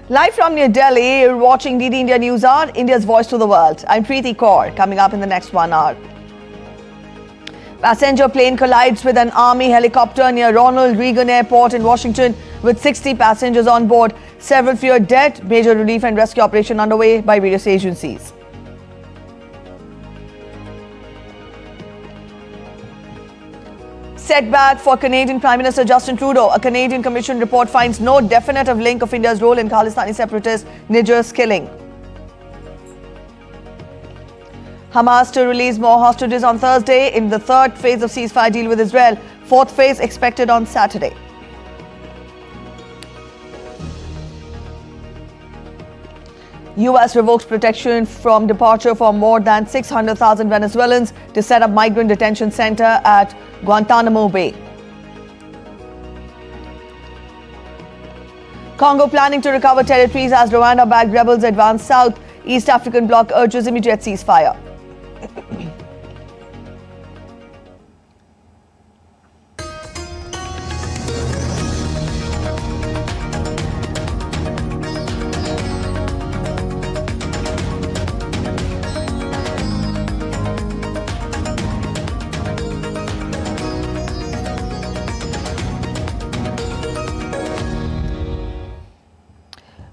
Live from New Delhi, you're watching DD India News Hour, India's voice to the world. I'm Preeti Kaur. Coming up in the next 1 hour. Passenger plane collides with an army helicopter near Ronald Reagan Airport in Washington with 60 passengers on board. Several feared dead. Major relief and rescue operation underway by various agencies. Setback for Canadian Prime Minister Justin Trudeau. A Canadian Commission report finds no definitive link of India's role in Khalistani separatist Nijjar Killing. Hamas to release more hostages on Thursday in the third phase of ceasefire deal with Israel. Fourth phase expected on Saturday. US revokes protection from departure for more than 600,000 Venezuelans to set up migrant detention center at Guantanamo Bay. Congo planning to recover territories as Rwanda-backed rebels advance south. East African bloc urges immediate ceasefire.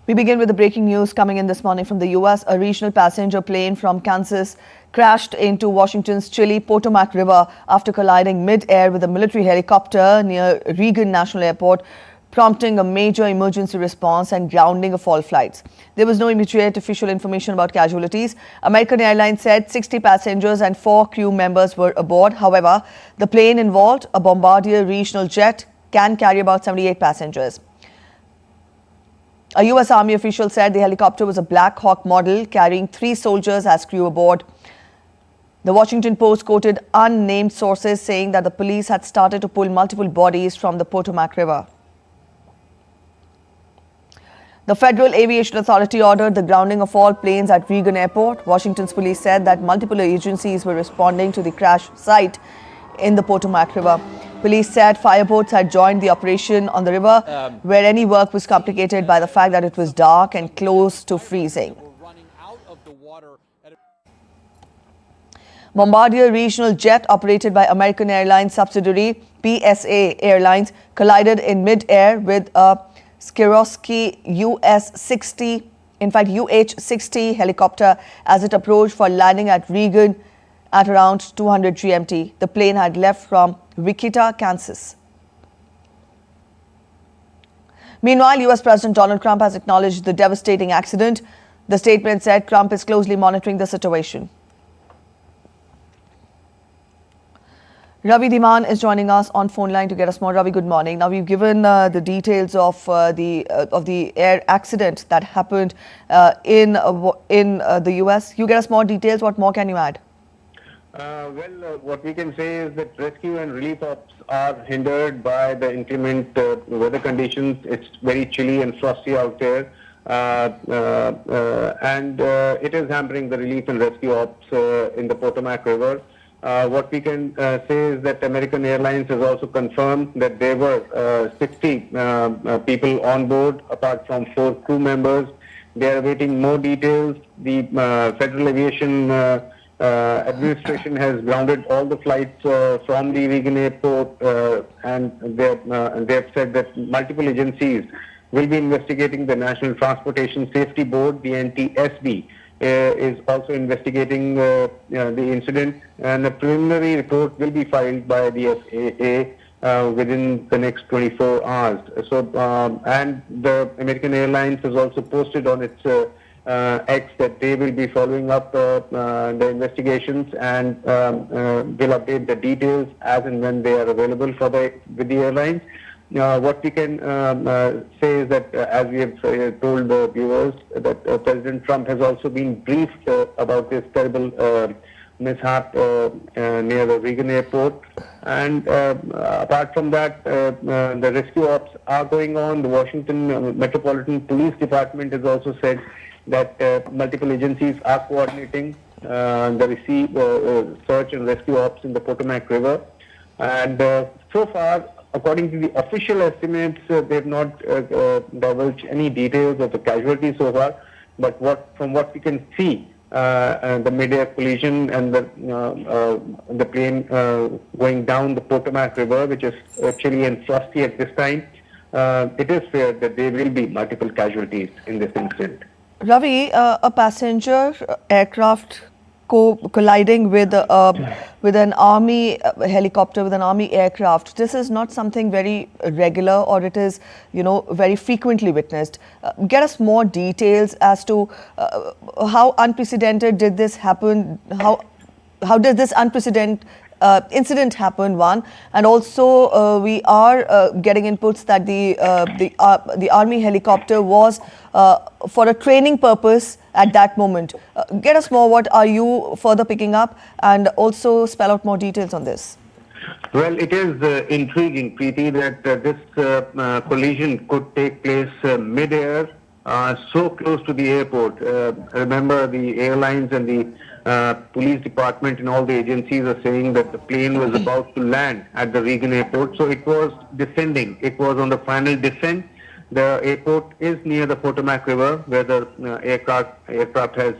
We begin with the breaking news coming in this morning from the US. A regional passenger plane from Kansas crashed into Washington's chilly Potomac River after colliding mid-air with a military helicopter near Reagan National Airport, prompting a major emergency response and grounding of all flights. There was no immediate official information about casualties. American Airlines said 60 passengers and 4 crew members were aboard. However, the plane involved, a Bombardier regional jet, can carry about 78 passengers. A US Army official said the helicopter was a Black Hawk model carrying 3 soldiers as crew aboard. The Washington Post quoted unnamed sources saying that the police had started to pull multiple bodies from the Potomac River. The Federal Aviation Authority ordered the grounding of all planes at Reagan Airport. Washington's police said that multiple agencies were responding to the crash site in the Potomac River. Police said fireboats had joined the operation on the river, where any work was complicated by the fact that it was dark and close to freezing. Bombardier regional jet operated by American Airlines subsidiary PSA Airlines collided in mid-air with a Sikorsky UH-60 helicopter as it approached for landing at Reagan at around 200 GMT. The plane had left from Wichita, Kansas. Meanwhile, US President Donald Trump has acknowledged the devastating accident. The statement said Trump is closely monitoring the situation. Ravi Dhiman is joining us on phone line to get us more. Ravi, good morning. Now, we've given the details of the air accident that happened in the US. You get us more details. What more can you add? What we can say is that rescue and relief ops are hindered by the inclement weather conditions. It's very chilly and frosty out there, and it is hampering the relief and rescue ops in the Potomac River. What we can say is that American Airlines has also confirmed that there were 60 people on board, apart from 4 crew members. They are awaiting more details. The Federal Aviation Administration has grounded all the flights from the Reagan Airport, and they have said that multiple agencies will be investigating. The National Transportation Safety Board, the NTSB, is also investigating the incident, and a preliminary report will be filed by the FAA within the next 24 hours. So, and the American Airlines has also posted on its X that they will be following up the investigations and will update the details as and when they are available with the airlines. What we can say is that, as we have told the viewers, that President Trump has also been briefed about this terrible mishap near the Reagan Airport. And apart from that, the rescue ops are going on. The Washington Metropolitan Police Department has also said that multiple agencies are coordinating the search and rescue ops in the Potomac River. And so far, according to the official estimates, they've not divulged any details of the casualties so far. But from what we can see, the mid-air collision and the plane going down the Potomac River, which is chilly and frosty at this time, it is fair that there will be multiple casualties in this incident. Ravi, a passenger aircraft colliding with an army helicopter, with an army aircraft. This is not something very regular, or it is, very frequently witnessed. Get us more details as to how unprecedented did this happen? How does this unprecedented incident happen? One, and also we are getting inputs that the army helicopter was for a training purpose at that moment. Get us more. What are you further picking up, and also spell out more details on this? Well, it is intriguing, Preeti, that this collision could take place mid-air, so close to the airport. Remember, the airlines and the police department and all the agencies are saying that the plane was about to land at the Reagan airport, so it was descending. It was on the final descent. The airport is near the Potomac River, where the aircraft has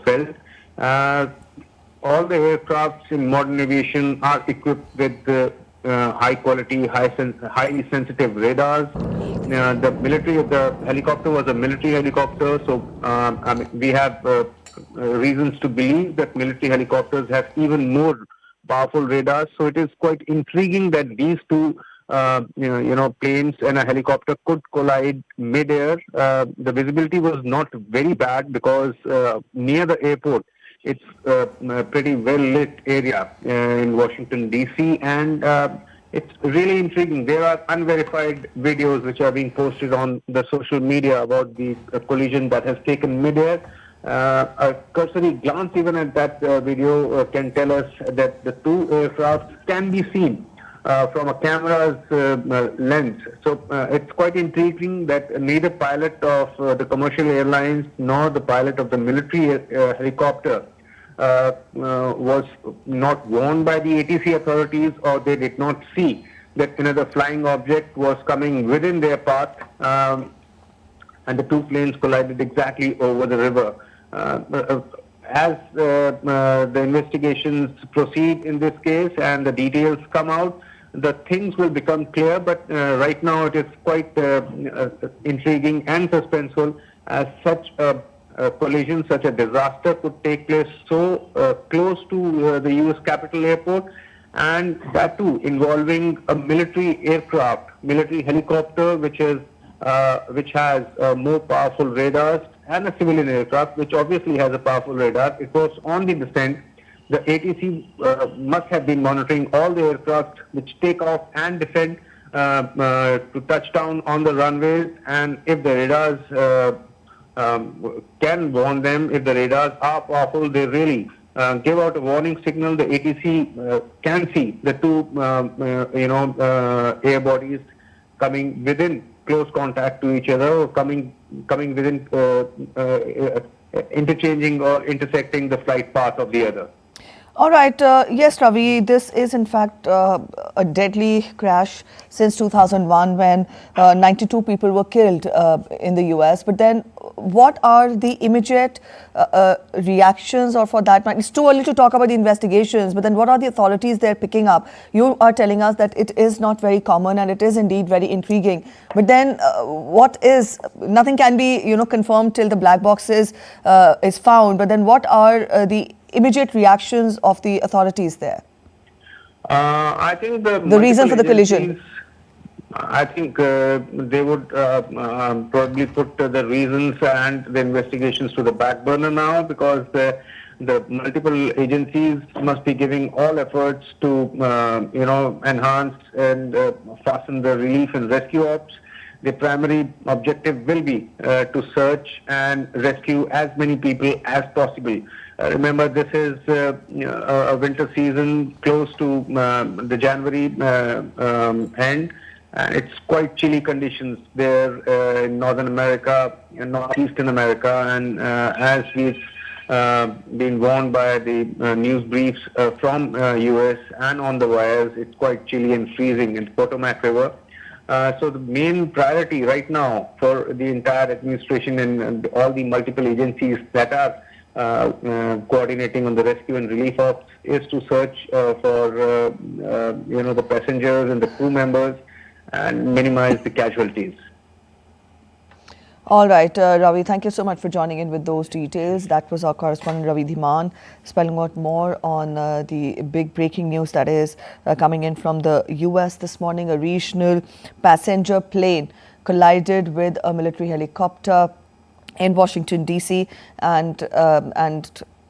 fell. All the aircrafts in modern aviation are equipped with high quality, highly sensitive radars. The military of the helicopter was a military helicopter, so we have reasons to believe that military helicopters have even more powerful radars. So it is quite intriguing that these two planes and a helicopter could collide mid-air. The visibility was not very bad because near the airport, it's a pretty well-lit area in Washington, D.C., and it's really intriguing. There are unverified videos which are being posted on the social media about the collision that has taken mid-air. A cursory glance even at that video can tell us that the two aircraft can be seen from a camera's lens. So it's quite intriguing that neither pilot of the commercial airlines nor the pilot of the military helicopter was not warned by the ATC authorities, or they did not see that another flying object was coming within their path, and the two planes collided exactly over the river. As the investigations proceed in this case and the details come out, the things will become clear, but right now it is quite intriguing and suspenseful, as such a collision, such a disaster could take place so close to the US Capitol Airport, and that too involving a military aircraft, military helicopter, which has more powerful radars, and a civilian aircraft, which obviously has a powerful radar. It was on the descent. The ATC must have been monitoring all the aircraft which take off and descend to touch down on the runways, and if the radars can warn them, if the radars are powerful, they really give out a warning signal. The ATC can see the two air bodies coming within close contact to each other, or coming within interchanging or intersecting the flight path of the other. All right. Yes, Ravi, this is in fact a deadly crash since 2001, when 92 people were killed in the US. But then what are the immediate reactions, or for that matter, it's too early to talk about the investigations, but then what are the authorities they're picking up? You are telling us that it is not very common, and it is indeed very intriguing. But then nothing can be, confirmed till the black box is found. But then what are the immediate reactions of the authorities there? I think the reason for the collision. I think they would probably put the reasons and the investigations to the back burner now, because the multiple agencies must be giving all efforts to enhance and fasten the relief and rescue ops. The primary objective will be to search and rescue as many people as possible. Remember, this is a winter season close to the January end, and it's quite chilly conditions there in Northern America and Northeastern America. And as we've been warned by the news briefs from US and on the wires. It's quite chilly and freezing in Potomac River. So the main priority right now for the entire administration and all the multiple agencies that are coordinating on the rescue and relief ops is to search for the passengers and the crew members and minimize the casualties. All right, Ravi, thank you so much for joining in with those details. That was our correspondent Ravi Dhiman spelling out more on the big breaking news that is coming in from the US this morning. A regional passenger plane collided with a military helicopter in Washington, D.C. and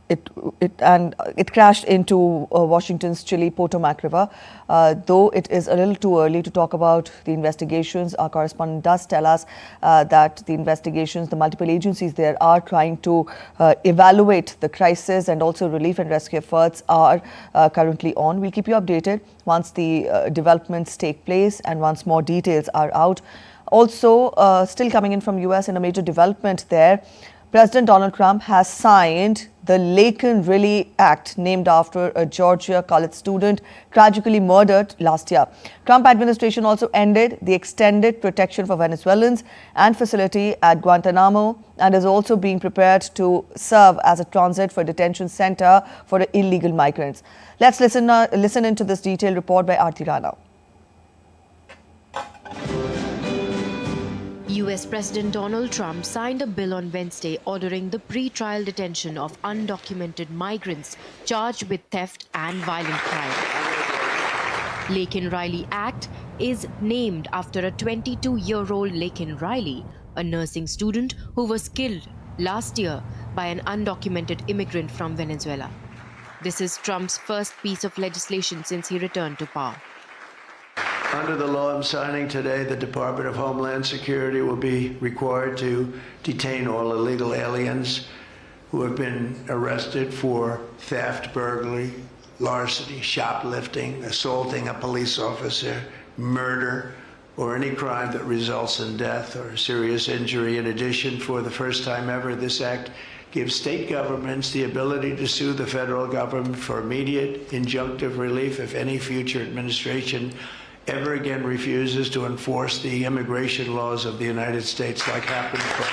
it crashed into Washington's chilly Potomac River. Though it is a little too early to talk about the investigations, our correspondent does tell us that the investigations, the multiple agencies there are trying to evaluate the crisis, and also relief and rescue efforts are currently on. We'll keep you updated once the developments take place and once more details are out. Also, still coming in from US in a major development there, President Donald Trump has signed the Lakan Act, named after a Georgia college student tragically murdered last year. Trump administration also ended the extended protection for Venezuelans and facility at Guantanamo, and is also being prepared to serve as a transit for detention center for illegal migrants. Let's listen into this detailed report by Aarti Rana. US President Donald Trump signed a bill on Wednesday ordering the pre-trial detention of undocumented migrants charged with theft and violent crime. Lakan Riley Act is named after a 22-year-old Lakan Riley, a nursing student who was killed last year by an undocumented immigrant from Venezuela. This is Trump's first piece of legislation since he returned to power. Under the law I'm signing today, the Department of Homeland Security will be required to detain all illegal aliens who have been arrested for theft, burglary, larceny, shoplifting, assaulting a police officer, murder, or any crime that results in death or serious injury. In addition, for the first time ever, this act gives state governments the ability to sue the federal government for immediate injunctive relief if any future administration ever again refuses to enforce the immigration laws of the United States, like happened before.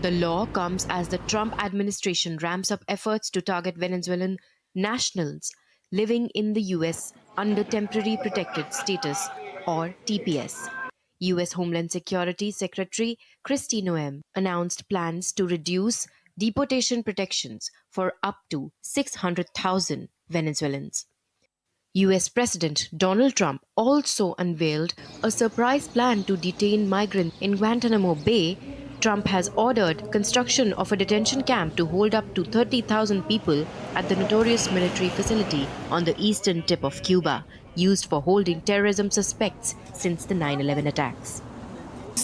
The law comes as the Trump administration ramps up efforts to target Venezuelan nationals living in the U.S. under temporary protected status, or TPS. U.S. Homeland Security Secretary Kristi Noem announced plans to reduce deportation protections for up to 600,000 Venezuelans. US President Donald Trump also unveiled a surprise plan to detain migrants in Guantanamo Bay. Trump has ordered construction of a detention camp to hold up to 30,000 people at the notorious military facility on the eastern tip of Cuba, used for holding terrorism suspects since the 9/11 attacks.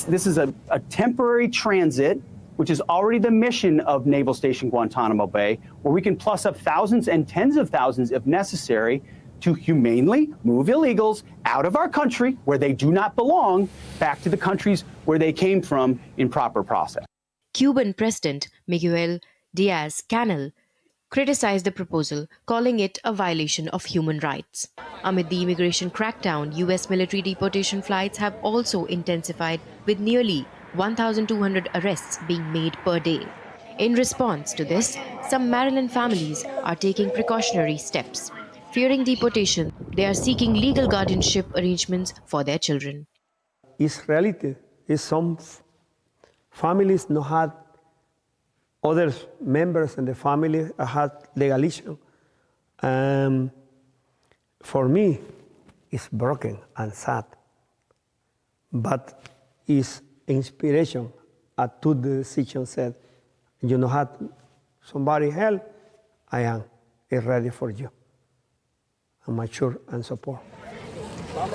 This is a temporary transit, which is already the mission of Naval Station Guantanamo Bay, where we can plus up thousands and tens of thousands if necessary to humanely move illegals out of our country where they do not belong back to the countries where they came from in proper process. Cuban President Miguel Diaz-Canel criticized the proposal, calling it a violation of human rights. Amid the immigration crackdown, US military deportation flights have also intensified, with nearly 1,200 arrests being made per day. In response to this, some Maryland families are taking precautionary steps. Fearing deportation, they are seeking legal guardianship arrangements for their children. It's reality. Is some families not had other members in the family had legal issue. For me, it's broken and sad, but it's inspiration. I took the decision, said, you know, had somebody help, I am ready for you. I'm mature and support.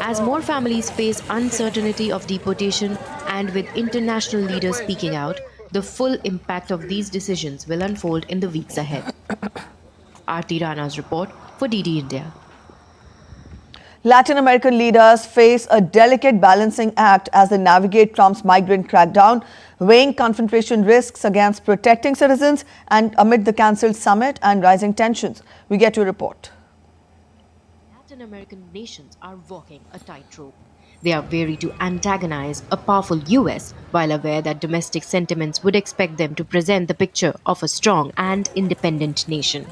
As more families face uncertainty of deportation, and with international leaders speaking out, the full impact of these decisions will unfold in the weeks ahead. Aarti Rana's report for DD India. Latin American leaders face a delicate balancing act as they navigate Trump's migrant crackdown, weighing confrontation risks against protecting citizens and amid the cancelled summit and rising tensions. We get to a report. Latin American nations are walking a tightrope. They are wary to antagonize a powerful US while aware that domestic sentiments would expect them to present the picture of a strong and independent nation.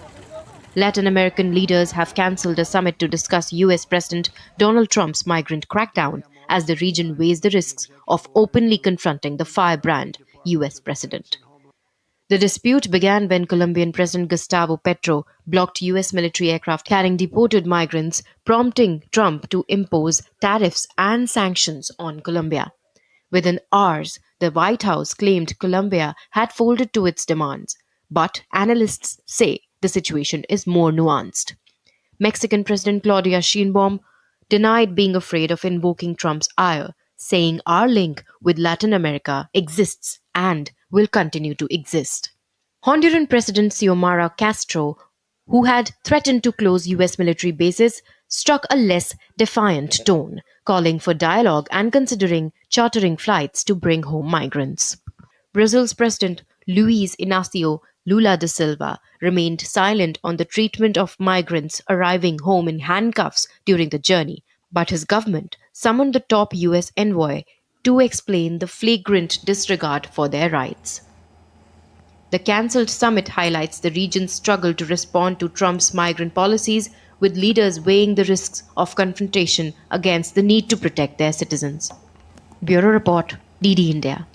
Latin American leaders have cancelled a summit to discuss US President Donald Trump's migrant crackdown as the region weighs the risks of openly confronting the firebrand US president. The dispute began when Colombian President Gustavo Petro blocked US military aircraft carrying deported migrants, prompting Trump to impose tariffs and sanctions on Colombia. Within hours, the White House claimed Colombia had folded to its demands, but analysts say the situation is more nuanced. Mexican President Claudia Sheinbaum denied being afraid of invoking Trump's ire, saying our link with Latin America exists and will continue to exist. Honduran President Xiomara Castro, who had threatened to close US military bases, struck a less defiant tone, calling for dialogue and considering chartering flights to bring home migrants. Brazil's President Luiz Inácio Lula da Silva remained silent on the treatment of migrants arriving home in handcuffs during the journey, but his government summoned the top US envoy to explain the flagrant disregard for their rights. The cancelled summit highlights the region's struggle to respond to Trump's migrant policies, with leaders weighing the risks of confrontation against the need to protect their citizens. Bureau Report, DD India.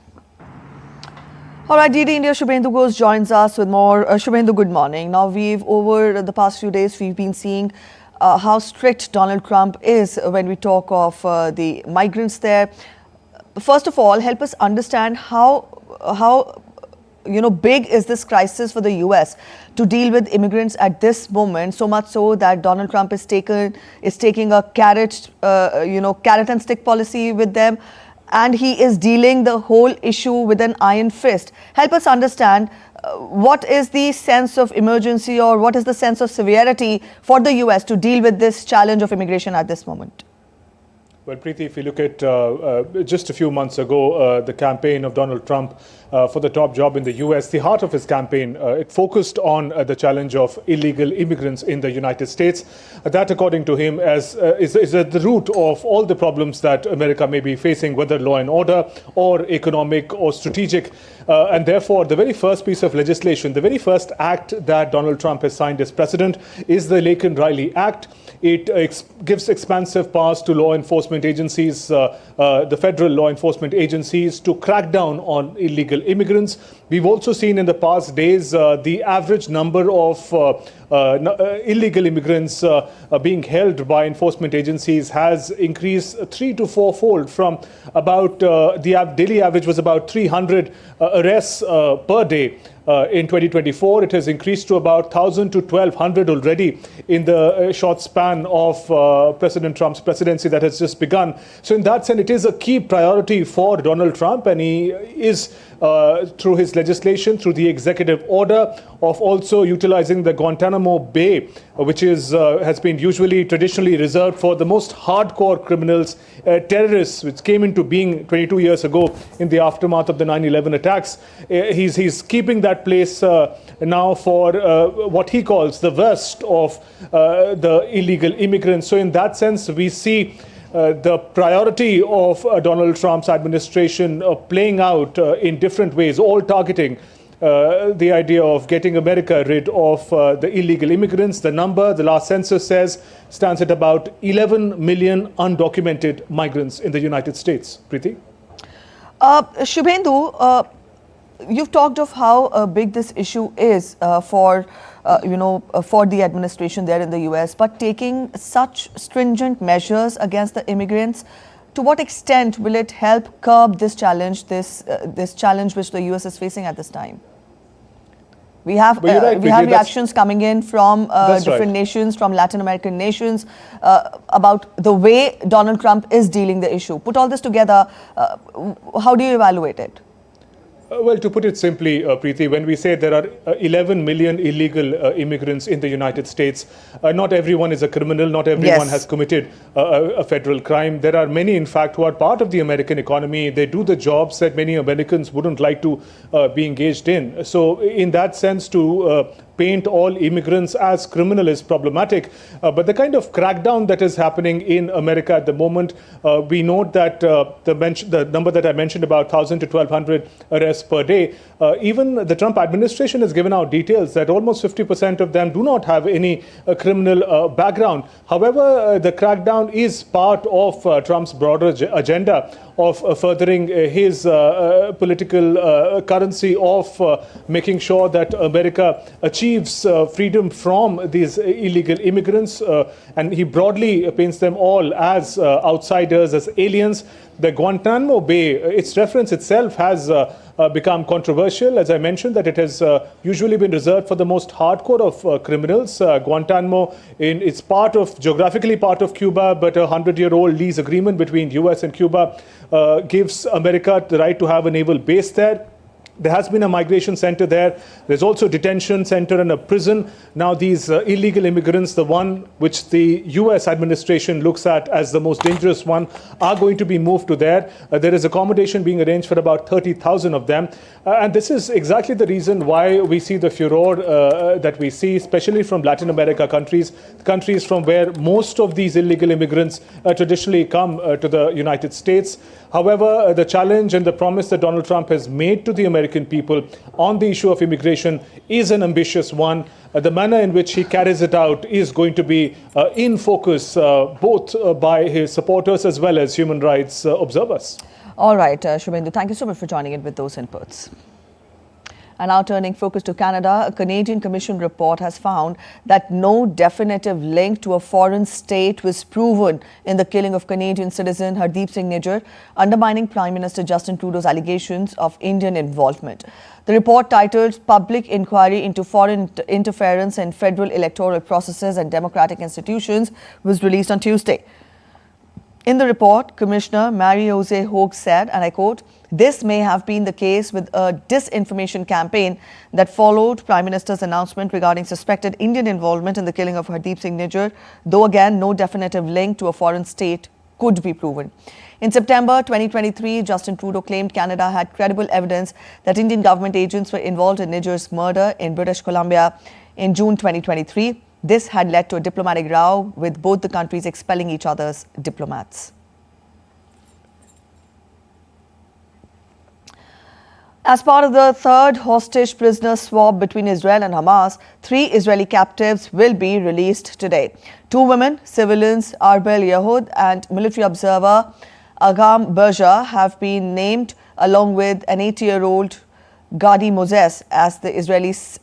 All right, DD India, Shubhendu Ghosh joins us with more. Shubhendu, good morning. Now, over the past few days, we've been seeing how strict Donald Trump is when we talk of the migrants there. First of all, help us understand how big is this crisis for the US to deal with immigrants at this moment, so much so that Donald Trump is taking a carrot and stick policy with them, and he is dealing the whole issue with an iron fist. Help us understand what is the sense of emergency or what is the sense of severity for the US to deal with this challenge of immigration at this moment? Well, Preeti, if you look at just a few months ago, the campaign of Donald Trump for the top job in the US, the heart of his campaign, it focused on the challenge of illegal immigrants in the United States. That, according to him, is at the root of all the problems that America may be facing, whether law and order or economic or strategic. And therefore, the very first piece of legislation, the very first act that Donald Trump has signed as president is the Lakan-Riley Act. It gives expansive powers to law enforcement agencies, the federal law enforcement agencies, to crack down on illegal immigrants. We've also seen in the past days the average number of illegal immigrants being held by enforcement agencies has increased 3 to 4-fold from about the daily average was about 300 arrests per day. In 2024, it has increased to about 1,000 to 1,200 already in the short span of President Trump's presidency that has just begun. So in that sense, it is a key priority for Donald Trump, and he is, through his legislation, through the executive order, of also utilizing the Guantanamo Bay, which has been traditionally reserved for the most hardcore criminals, terrorists, which came into being 22 years ago in the aftermath of the 9/11 attacks. He's keeping that place now for what he calls the worst of the illegal immigrants. So in that sense, we see the priority of Donald Trump's administration playing out in different ways, all targeting the idea of getting America rid of the illegal immigrants. The number, the last census says, stands at about 11 million undocumented migrants in the United States. Preeti? Shubhendu, you've talked of how big this issue is for the administration there in the US, but taking such stringent measures against the immigrants, to what extent will it help curb this challenge, this challenge which the US is facing at this time? We have reactions coming in from different nations, from Latin American nations, about the way Donald Trump is dealing the issue. Put all this together, how do you evaluate it? Well, to put it simply, Preeti, when we say there are 11 million illegal immigrants in the United States, not everyone is a criminal, not everyone has committed a federal crime. There are many, in fact, who are part of the American economy. They do the jobs that many Americans wouldn't like to be engaged in. So in that sense, to paint all immigrants as criminal is problematic. But the kind of crackdown that is happening in America at the moment, we note that the number that I mentioned, about 1,000 to 1,200 arrests per day, even the Trump administration has given out details that almost 50% of them do not have any criminal background. However, the crackdown is part of Trump's broader agenda of furthering his political currency of making sure that America achieves freedom from these illegal immigrants. And he broadly paints them all as outsiders, as aliens. The Guantanamo Bay, its reference itself has become controversial. As I mentioned, that it has usually been reserved for the most hardcore of criminals. Guantanamo it's geographically part of Cuba, but a 100-year-old lease agreement between US and Cuba gives America the right to have a naval base there. There has been a migration center there. There's also a detention center and a prison. Now these illegal immigrants, the one which the US administration looks at as the most dangerous one, are going to be moved to there. There is accommodation being arranged for about 30,000 of them. And this is exactly the reason why we see the furor that we see, especially from Latin America countries from where most of these illegal immigrants traditionally come to the United States. However, the challenge and the promise that Donald Trump has made to the American people on the issue of immigration is an ambitious one. The manner in which he carries it out is going to be in focus both by his supporters as well as human rights observers. All right, Shubhendu, thank you so much for joining in with those inputs. And now turning focus to Canada, a Canadian Commission report has found that no definitive link to a foreign state was proven in the killing of Canadian citizen Hardeep Singh Nijjar, undermining Prime Minister Justin Trudeau's allegations of Indian involvement. The report, titled Public Inquiry into Foreign Interference in Federal Electoral Processes and Democratic Institutions, was released on Tuesday. In the report, Commissioner Marie-Jose Hogue said, and I quote, "This may have been the case with a disinformation campaign that followed Prime Minister's announcement regarding suspected Indian involvement in the killing of Hardeep Singh Nijjar, though again no definitive link to a foreign state could be proven." In September 2023, Justin Trudeau claimed Canada had credible evidence that Indian government agents were involved in Nijjar's murder in British Columbia. In June 2023, this had led to a diplomatic row, with both the countries expelling each other's diplomats. As part of the third hostage prisoner swap between Israel and Hamas, 3 Israeli captives will be released today. 2 women, civilians Arbel Yehud and military observer Agam Berja, have been named, along with an 80-year-old Gandhi Moses, as the Israelis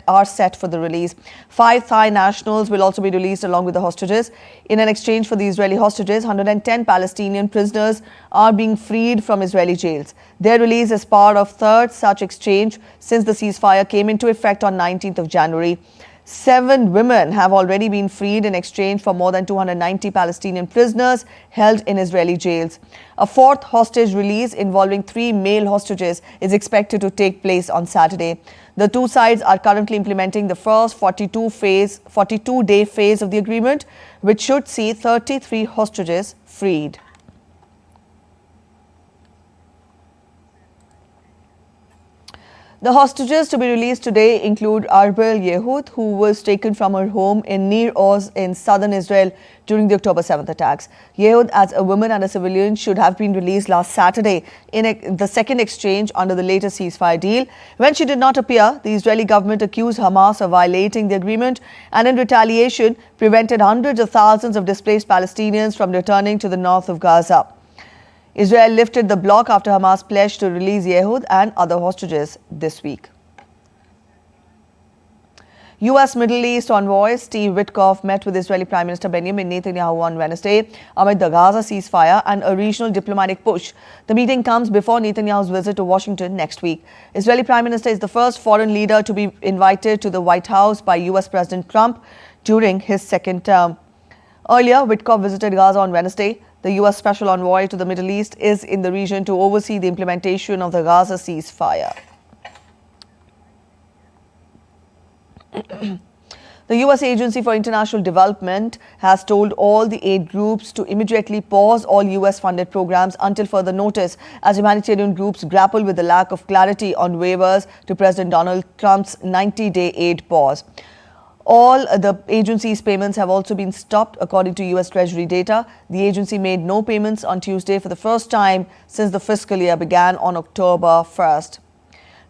are set for the release. 5 Thai nationals will also be released along with the hostages. In an exchange for the Israeli hostages, 110 Palestinian prisoners are being freed from Israeli jails. Their release is part of third such exchange since the ceasefire came into effect on 19th of January. 7 women have already been freed in exchange for more than 290 Palestinian prisoners held in Israeli jails. A 4th hostage release involving 3 male hostages is expected to take place on Saturday. The 2 sides are currently implementing the first 42-day phase of the agreement, which should see 33 hostages freed. The hostages to be released today include Arbel Yehud, who was taken from her home in Nir Oz in southern Israel during the October 7th attacks. Yehud, as a woman and a civilian, should have been released last Saturday in the second exchange under the latest ceasefire deal. When she did not appear, the Israeli government accused Hamas of violating the agreement and in retaliation prevented hundreds of thousands of displaced Palestinians from returning to the north of Gaza. Israel lifted the block after Hamas pledged to release Yehud and other hostages this week. U.S. Middle East envoy Steve Witkoff met with Israeli Prime Minister Benjamin Netanyahu on Wednesday amid the Gaza ceasefire and a regional diplomatic push. The meeting comes before Netanyahu's visit to Washington next week. Israeli Prime Minister is the first foreign leader to be invited to the White House by U.S. President Trump during his second term. Earlier, Witkoff visited Gaza on Wednesday. The U.S. Special Envoy to the Middle East is in the region to oversee the implementation of the Gaza ceasefire. The U.S. Agency for International Development has told all the aid groups to immediately pause all U.S.-funded programs until further notice as humanitarian groups grapple with the lack of clarity on waivers to President Donald Trump's 90-day aid pause. All the agency's payments have also been stopped, according to U.S. Treasury data. The agency made no payments on Tuesday for the first time since the fiscal year began on October 1st.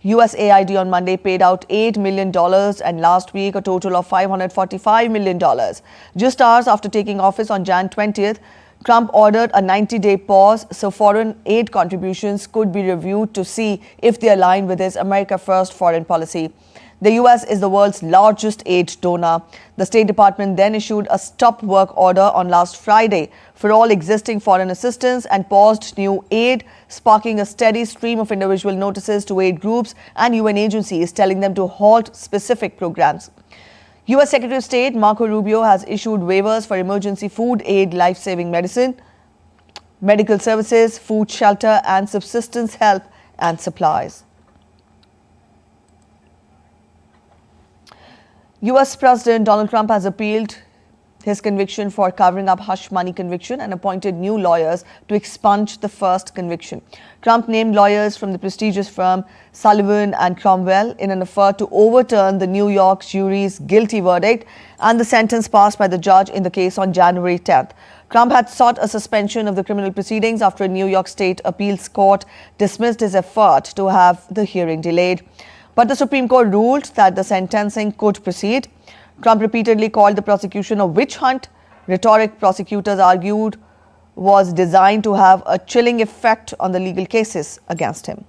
USAID on Monday paid out $8 million and last week a total of $545 million. Just hours after taking office on Jan 20th, Trump ordered a 90-day pause so foreign aid contributions could be reviewed to see if they align with his America First foreign policy. The U.S. is the world's largest aid donor. The State Department then issued a stop work order on last Friday for all existing foreign assistance and paused new aid, sparking a steady stream of individual notices to aid groups and UN agencies telling them to halt specific programs. U.S. Secretary of State Marco Rubio has issued waivers for emergency food aid, life-saving medicine, medical services, food shelter and subsistence help and supplies. U.S. President Donald Trump has appealed his conviction for covering up hush money conviction and appointed new lawyers to expunge the first conviction. Trump named lawyers from the prestigious firm Sullivan and Cromwell in an effort to overturn the New York jury's guilty verdict and the sentence passed by the judge in the case on January 10th. Trump had sought a suspension of the criminal proceedings after a New York State appeals court dismissed his effort to have the hearing delayed. But the Supreme Court ruled that the sentencing could proceed. Trump repeatedly called the prosecution a witch hunt. Rhetoric, prosecutors argued, was designed to have a chilling effect on the legal cases against him.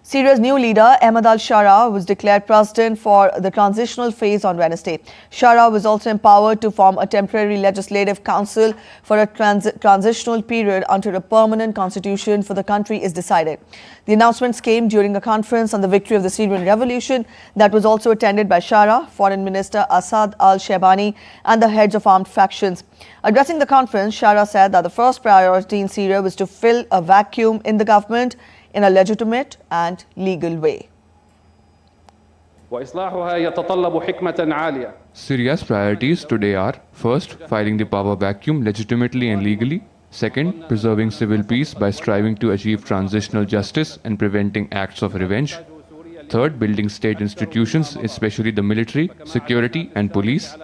Syria's new leader, Ahmad al-Shara, was declared president for the transitional phase on Wednesday. Shara was also empowered to form a temporary legislative council for a transitional period until a permanent constitution for the country is decided. The announcements came during a conference on the victory of the Syrian revolution that was also attended by Shara, Foreign Minister Assad al-Shaibani, and the heads of armed factions. Addressing the conference, Shara said that the first priority in Syria was to fill a vacuum in the government in a legitimate and legal way. Syria's priorities today are: first, filling the power vacuum legitimately and legally; second, preserving civil peace by striving to achieve transitional justice and preventing acts of revenge; third, building state institutions, especially the military, security and police;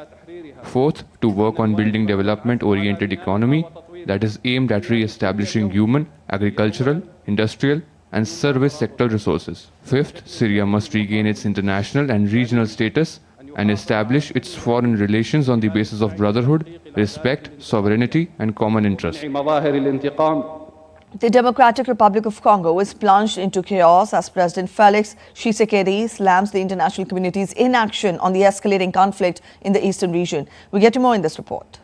fourth, to work on building development-oriented economy that is aimed at re-establishing human, agricultural, industrial and service sector resources. Fifth, Syria must regain its international and regional status and establish its foreign relations on the basis of brotherhood, respect, sovereignty and common interest. The Democratic Republic of Congo is plunged into chaos as President Felix Tshisekedi slams the international community's inaction on the escalating conflict in the eastern region. We get to more in this report.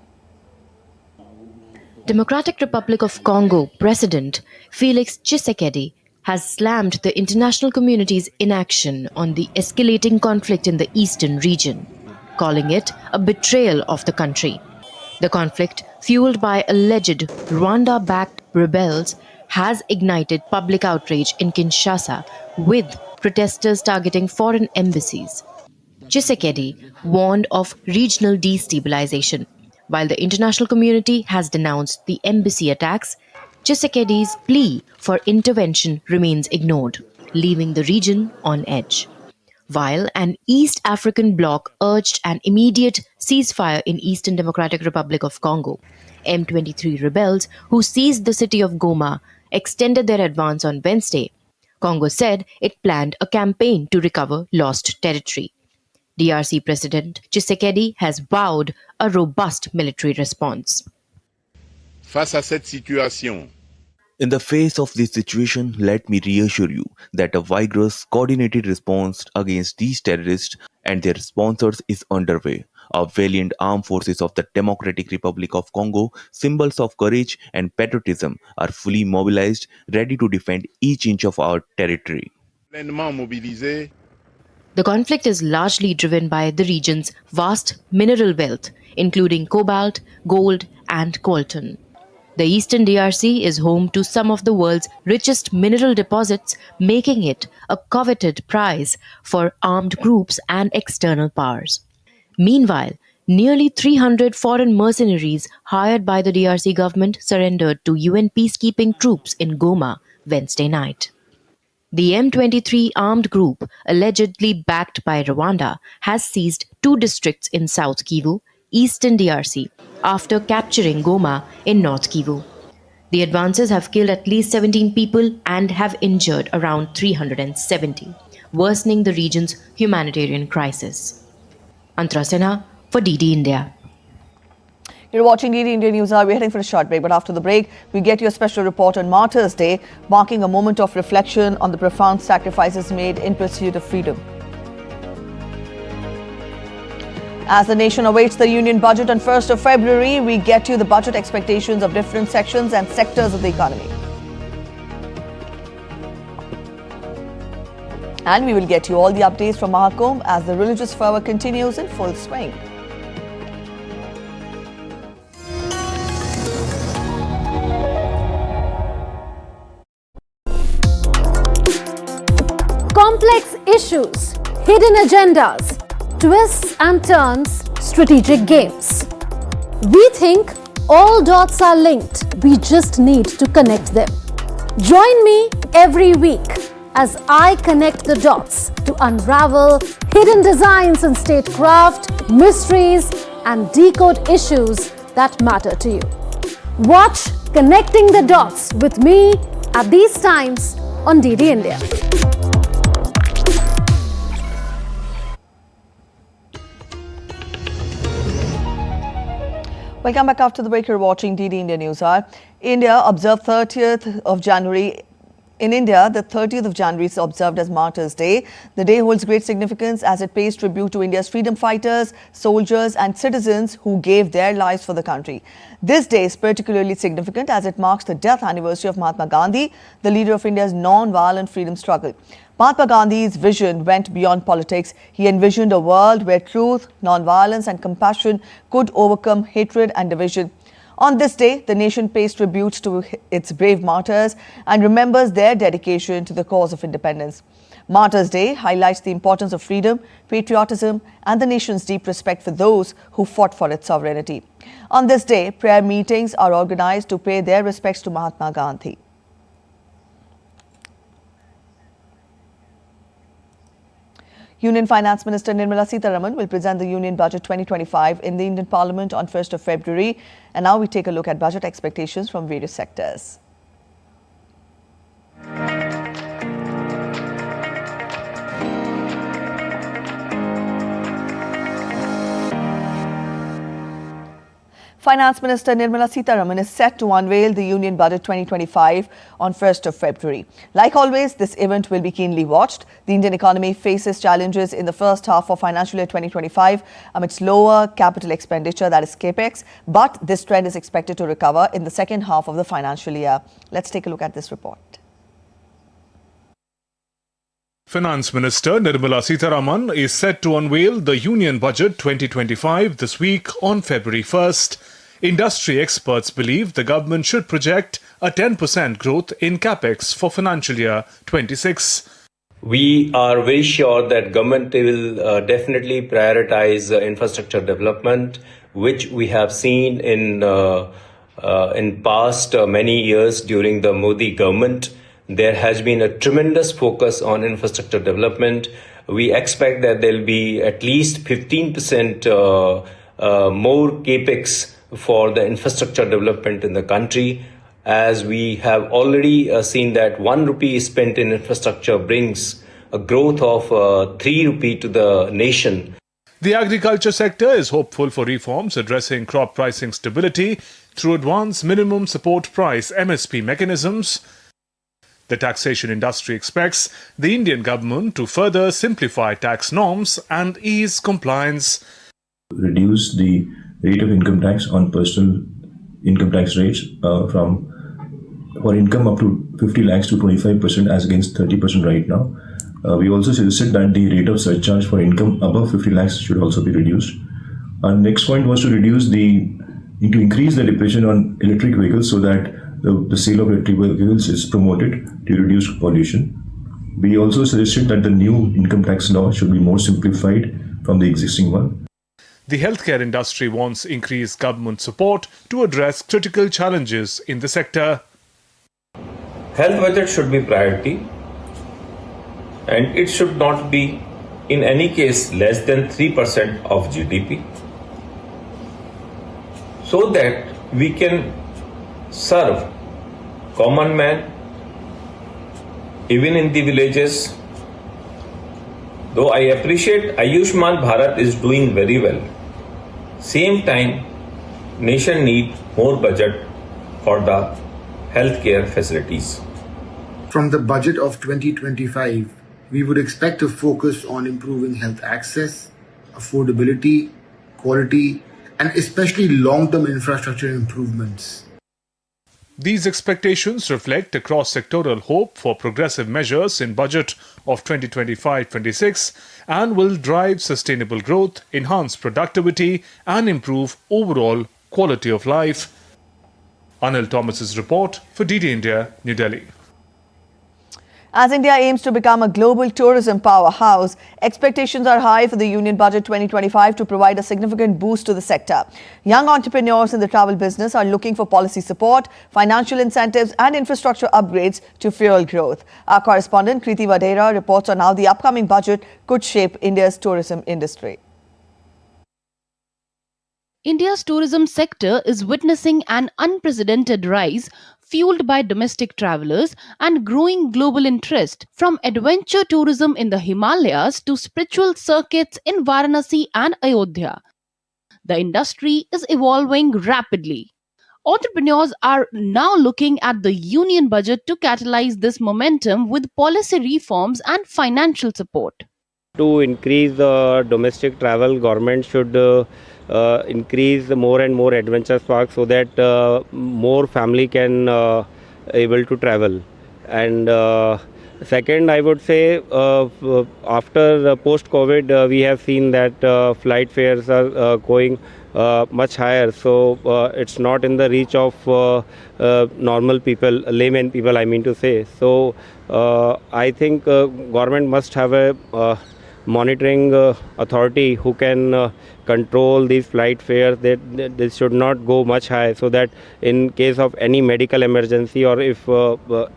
Democratic Republic of Congo President Felix Tshisekedi has slammed the international community's inaction on the escalating conflict in the eastern region, calling it a betrayal of the country. The conflict, fueled by alleged Rwanda-backed rebels, has ignited public outrage in Kinshasa, with protesters targeting foreign embassies. Tshisekedi warned of regional destabilization. While the international community has denounced the embassy attacks, Tshisekedi's plea for intervention remains ignored, leaving the region on edge. While an East African bloc urged an immediate ceasefire in Eastern Democratic Republic of Congo, M23 rebels who seized the city of Goma extended their advance on Wednesday. Congo said it planned a campaign to recover lost territory. DRC President Tshisekedi has vowed a robust military response. Face à cette situation, in the face of this situation, let me reassure you that a vigorous, coordinated response against these terrorists and their sponsors is underway. Our valiant armed forces of the Democratic Republic of Congo, symbols of courage and patriotism, are fully mobilized, ready to defend each inch of our territory. pleinement mobilisés. The conflict is largely driven by the region's vast mineral wealth, including cobalt, gold, and coltan. The eastern DRC is home to some of the world's richest mineral deposits, making it a coveted prize for armed groups and external powers. Meanwhile, nearly 300 foreign mercenaries hired by the DRC government surrendered to UN peacekeeping troops in Goma Wednesday night. The M23 armed group, allegedly backed by Rwanda, has seized 2 districts in South Kivu, eastern DRC, after capturing Goma in North Kivu. The advances have killed at least 17 people and have injured around 370, worsening the region's humanitarian crisis. Antara Sinha for DD India. You're watching DD India News Hour. We're heading for a short break, but after the break, we get you a special report on Martyrs Day, marking a moment of reflection on the profound sacrifices made in pursuit of freedom. As the nation awaits the union budget on 1st of February, we get you the budget expectations of different sections and sectors of the economy. And we will get you all the updates from Mahakumbh as the religious fervour continues in full swing. Complex issues, hidden agendas, twists and turns, strategic games. We think all dots are linked. We just need to connect them. Join me every week as I connect the dots to unravel hidden designs in statecraft, mysteries, and decode issues that matter to you. Watch Connecting the Dots with me at these times on DD India. Welcome back after the break. You're watching DD India News Hour. India observed 30th of January. In India, the 30th of January is observed as Martyrs Day. The day holds great significance as it pays tribute to India's freedom fighters, soldiers and citizens who gave their lives for the country. This day is particularly significant as it marks the death anniversary of Mahatma Gandhi, the leader of India's non-violent freedom struggle. Mahatma Gandhi's vision went beyond politics. He envisioned a world where truth, non-violence and compassion could overcome hatred and division. On this day, the nation pays tribute to its brave martyrs and remembers their dedication to the cause of independence. Martyrs Day highlights the importance of freedom, patriotism, and the nation's deep respect for those who fought for its sovereignty. On this day, prayer meetings are organized to pay their respects to Mahatma Gandhi. Union Finance Minister Nirmala Sitharaman will present the Union Budget 2025 in the Indian Parliament on 1st of February. And now we take a look at budget expectations from various sectors. Finance Minister Nirmala Sitharaman is set to unveil the Union Budget 2025 on 1st of February. Like always, this event will be keenly watched. The Indian economy faces challenges in the first half of financial year 2025 amidst lower capital expenditure, that is capex, but this trend is expected to recover in the second half of the financial year. Let's take a look at this report. Finance Minister Nirmala Sitharaman is set to unveil the Union Budget 2025 this week on February 1st. Industry experts believe the government should project a 10% growth in capex for financial year 26. We are very sure that government will definitely prioritize infrastructure development, which we have seen in past many years during the Modi government. There has been a tremendous focus on infrastructure development. We expect that there will be at least 15% more capex for the infrastructure development in the country, as we have already seen that 1 rupee spent in infrastructure brings a growth of 3 rupee to the nation. The agriculture sector is hopeful for reforms addressing crop pricing stability through advanced minimum support price (MSP) mechanisms. The taxation industry expects the Indian government to further simplify tax norms and ease compliance. Reduce the rate of income tax on personal income tax rates for income up to 50 lakhs to 25% as against 30% right now. We also suggested that the rate of surcharge for income above 50 lakhs should also be reduced. Our next point was to increase the depreciation on electric vehicles so that the sale of electric vehicles is promoted to reduce pollution. We also suggested that the new income tax law should be more simplified from the existing one. The healthcare industry wants increased government support to address critical challenges in the sector. Health budget should be priority, and it should not be in any case less than 3% of GDP, so that we can serve common man even in the villages. Though I appreciate Ayushman Bharat is doing very well, same time nation need more budget for the healthcare facilities. From the budget of 2025, we would expect to focus on improving health access, affordability, quality, and especially long-term infrastructure improvements. These expectations reflect a cross-sectoral hope for progressive measures in budget of 2025-26 and will drive sustainable growth, enhance productivity and improve overall quality of life. Anil Thomas's report for DD India, New Delhi. As India aims to become a global tourism powerhouse, expectations are high for the Union Budget 2025 to provide a significant boost to the sector. Young entrepreneurs in the travel business are looking for policy support, financial incentives and infrastructure upgrades to fuel growth. Our correspondent Kriti Vadera reports on how the upcoming budget could shape India's tourism industry. India's tourism sector is witnessing an unprecedented rise, fueled by domestic travelers and growing global interest, from adventure tourism in the Himalayas to spiritual circuits in Varanasi and Ayodhya. The industry is evolving rapidly. Entrepreneurs are now looking at the union budget to catalyze this momentum with policy reforms and financial support. To increase the domestic travel, government should increase more and more adventure parks so that more family can able to travel. And second, I would say after post-COVID, we have seen that flight fares are going much higher. So it's not in the reach of normal people, layman people, I mean to say. So I think government must have a monitoring authority who can control these flight fares. That they should not go much high, so that in case of any medical emergency or if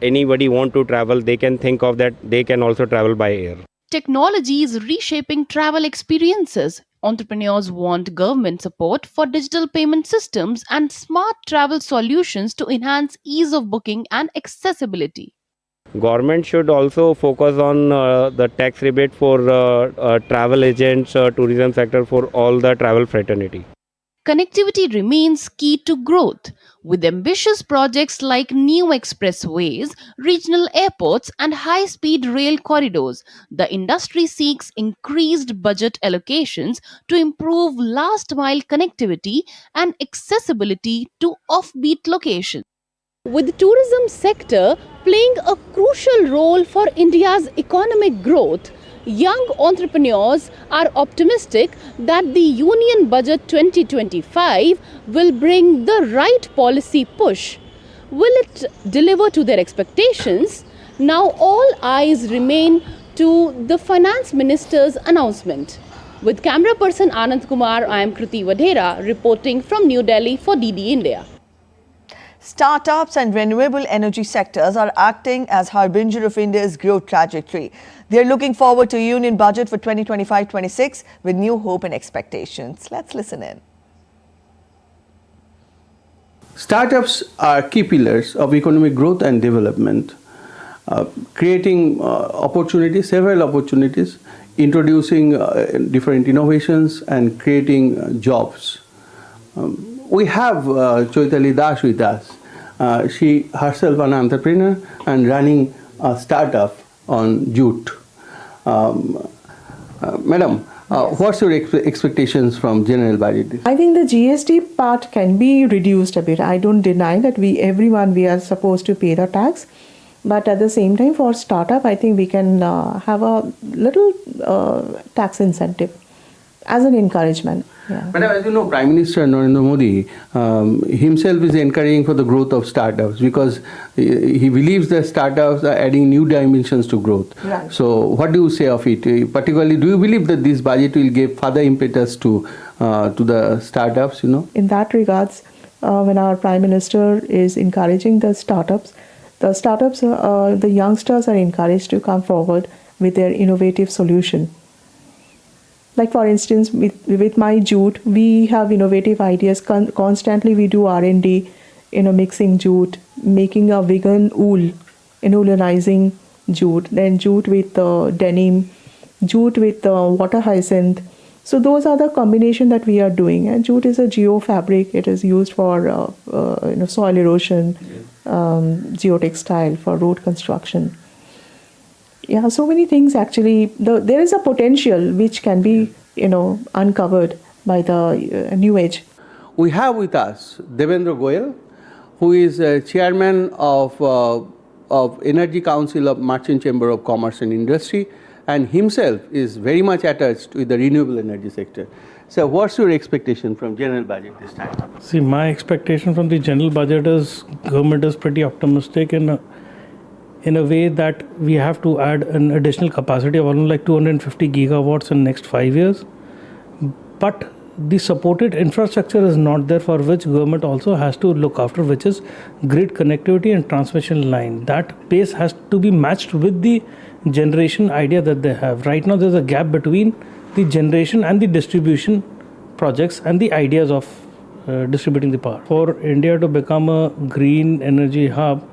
anybody want to travel, they can think of that they can also travel by air. Technology is reshaping travel experiences. Entrepreneurs want government support for digital payment systems and smart travel solutions to enhance ease of booking and accessibility. Government should also focus on the tax rebate for travel agents, tourism sector, for all the travel fraternity. Connectivity remains key to growth. With ambitious projects like new expressways, regional airports and high-speed rail corridors, the industry seeks increased budget allocations to improve last-mile connectivity and accessibility to offbeat locations. With the tourism sector playing a crucial role for India's economic growth, young entrepreneurs are optimistic that the Union Budget 2025 will bring the right policy push. Will it deliver to their expectations? Now all eyes remain to the Finance Minister's announcement. With camera person Anand Kumar, I am Kriti Vadera reporting from New Delhi for DD India. Startups and renewable energy sectors are acting as harbinger of India's growth trajectory. They are looking forward to Union Budget for 2025-26 with new hope and expectations. Let's listen in. Startups are key pillars of economic growth and development, creating several opportunities, introducing different innovations and creating jobs. We have Choitali Das with us. She herself an entrepreneur and running a startup on jute. Madam, what's your expectations from general budget? I think the GST part can be reduced a bit. I don't deny that we are supposed to pay the tax. But at the same time, for startup, I think we can have a little tax incentive as an encouragement. Yeah. Madam, as you know, Prime Minister Narendra Modi himself is encouraging for the growth of startups because he believes that startups are adding new dimensions to growth. Right. So what do you say of it? Particularly, do you believe that this budget will give further impetus to the startups, In that regards, when our Prime Minister is encouraging the startups, the youngsters are encouraged to come forward with their innovative solution. Like for instance, with my jute, we have innovative ideas. Constantly we do R&D, mixing jute, making a vegan wool, woolizing jute, then jute with denim, jute with water hyacinth. So those are the combination that we are doing. And jute is a geofabric. It is used for soil erosion, geotextile, for road construction. Yeah, so many things actually. There is a potential which can be, uncovered by the new age. We have with us Devendra Goyal, who is chairman of Energy Council of Merchant Chamber of Commerce and Industry, and himself is very much attached with the renewable energy sector. So what's your expectation from general budget this time? See, my expectation from the general budget is government is pretty optimistic in a way that we have to add an additional capacity of almost like 250 gigawatts in next 5 years. But the supported infrastructure is not there, for which government also has to look after, which is grid connectivity and transmission line. That pace has to be matched with the generation idea that they have. Right now there's a gap between the generation and the distribution projects and the ideas of distributing the power. For India to become a green energy hub,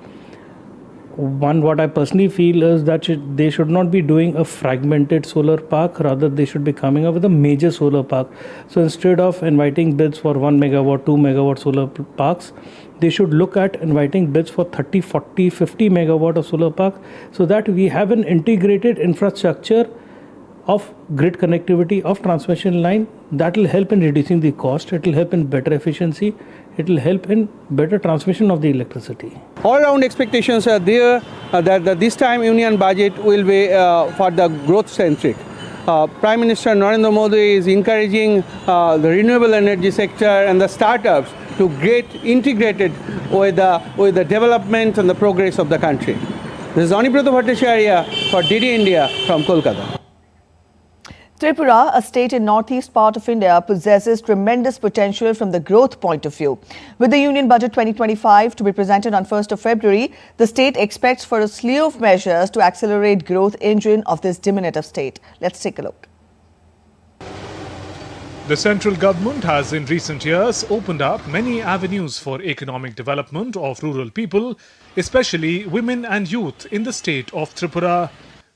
what I personally feel is that they should not be doing a fragmented solar park, rather they should be coming up with a major solar park. So instead of inviting bids for 1 megawatt, 2 megawatt solar parks, they should look at inviting bids for 30, 40, 50 megawatt of solar park, so that we have an integrated infrastructure of grid connectivity, of transmission line. That will help in reducing the cost, it will help in better efficiency, it will help in better transmission of the electricity. All round expectations are there that this time Union budget will be for the growth centric. Prime Minister Narendra Modi is encouraging the renewable energy sector and the startups to get integrated with the development and the progress of the country. This is Anibrata Bhattacharya for DD India from Kolkata. Tripura, a state in northeast part of India, possesses tremendous potential from the growth point of view. With the Union Budget 2025 to be presented on 1st of February, the state expects for a slew of measures to accelerate growth engine of this diminutive state. Let's take a look. The central government has in recent years opened up many avenues for economic development of rural people, especially women and youth in the state of Tripura.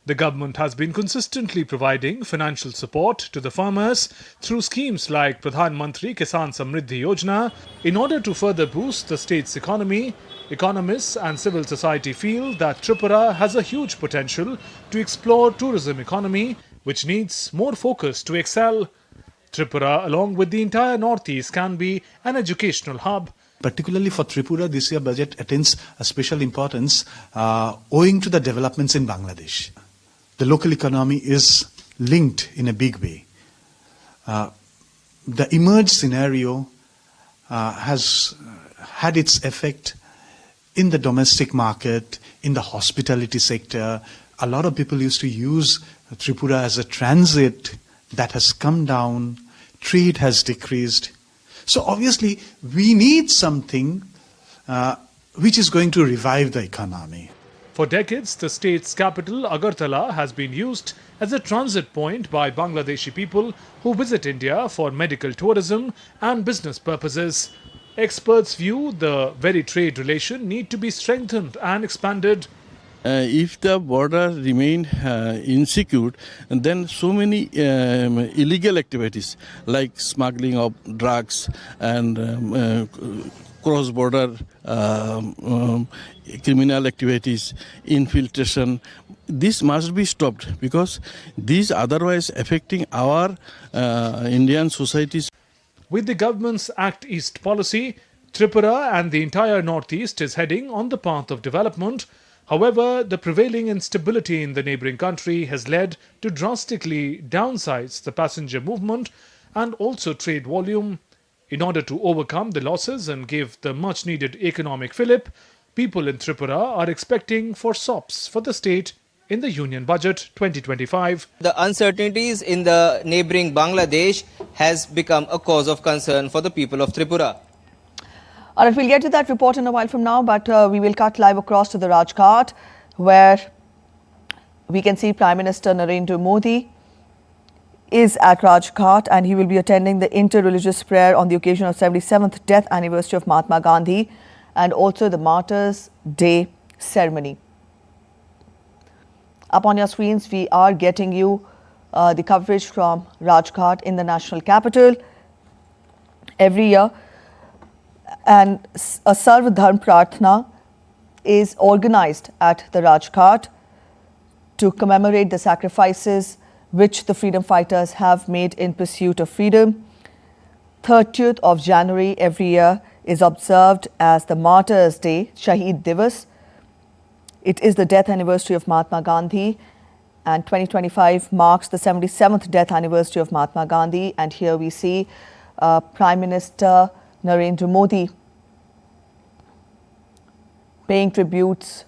The government has been consistently providing financial support to the farmers through schemes like Pradhan Mantri Kisan Samriddhi Yojana. In order to further boost the state's economy, economists and civil society feel that Tripura has a huge potential to explore tourism economy, which needs more focus to excel. Tripura, along with the entire northeast, can be an educational hub. Particularly for Tripura, this year budget attains a special importance owing to the developments in Bangladesh. The local economy is linked in a big way. The emerged scenario has had its effect in the domestic market, in the hospitality sector. A lot of people used to use Tripura as a transit. That has come down. Trade has decreased. So obviously, we need something which is going to revive the economy. For decades, the state's capital, Agartala, has been used as a transit point by Bangladeshi people who visit India for medical tourism and business purposes. Experts view the very trade relation need to be strengthened and expanded. If the border remain insecure, then so many illegal activities like smuggling of drugs and cross-border criminal activities, infiltration, this must be stopped because these otherwise affecting our Indian societies. With the government's Act East policy, Tripura and the entire northeast is heading on the path of development. However, the prevailing instability in the neighboring country has led to drastically downsize the passenger movement and also trade volume. In order to overcome the losses and give the much needed economic fillip, people in Tripura are expecting for SOPs for the state in the Union Budget 2025. The uncertainties in the neighboring Bangladesh has become a cause of concern for the people of Tripura. All right, we'll get to that report in a while from now, but we will cut live across to the Raj Ghat, where we can see Prime Minister Narendra Modi is at Raj Ghat, and he will be attending the inter-religious prayer on the occasion of 77th death anniversary of Mahatma Gandhi and also the Martyrs Day ceremony. Up on your screens, we are getting you the coverage from Raj Ghat in the national capital every year. And a Sarv Dharm Prarthana is organized at the Raj Ghat to commemorate the sacrifices which the freedom fighters have made in pursuit of freedom. 30th of January every year is observed as the Martyrs Day, Shaheed Divas. It is the death anniversary of Mahatma Gandhi, and 2025 marks the 77th death anniversary of Mahatma Gandhi. And here we see Prime Minister Narendra Modi paying tributes,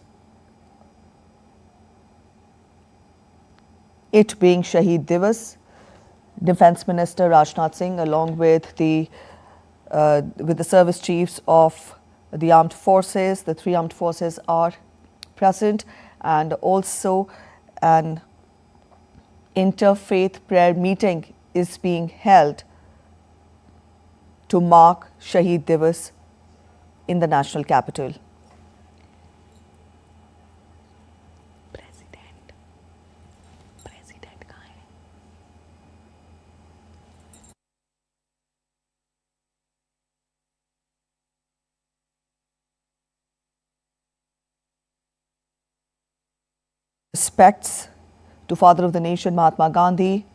it being Shaheed Divas. Defence Minister Rajnath Singh, along with the service chiefs of the armed forces, the three armed forces are present, and also an interfaith prayer meeting is being held to mark Shaheed Divas in the national capital. Respects to Father of the Nation Mahatma Gandhi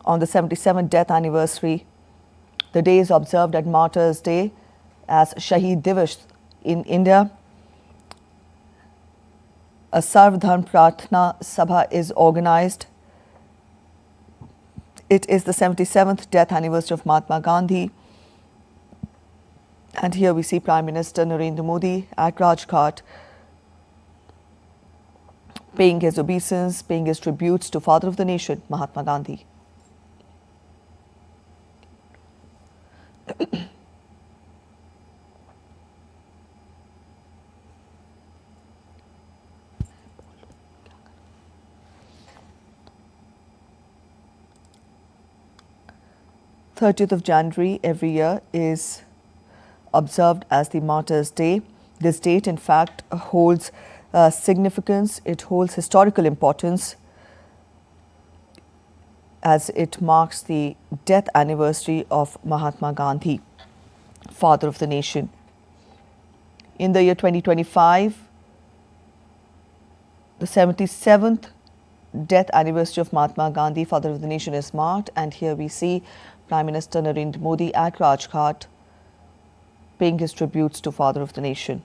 on the 77th death anniversary. The day is observed at Martyrs Day as Shaheed Divas in India. A Sarv Dharm Prarthana Sabha is organized. It is the 77th death anniversary of Mahatma Gandhi. And here we see Prime Minister Narendra Modi at Raj Ghat paying his obeisance, paying his tributes to Father of the Nation, Mahatma Gandhi. th of January every year is observed as the Martyrs Day. This date, in fact, holds significance, it holds historical importance as it marks the death anniversary of Mahatma Gandhi, Father of the Nation. In the year 2025, the 77th death anniversary of Mahatma Gandhi, Father of the Nation, is marked, and here we see Prime Minister Narendra Modi at Raj Ghat paying his tributes to Father of the Nation.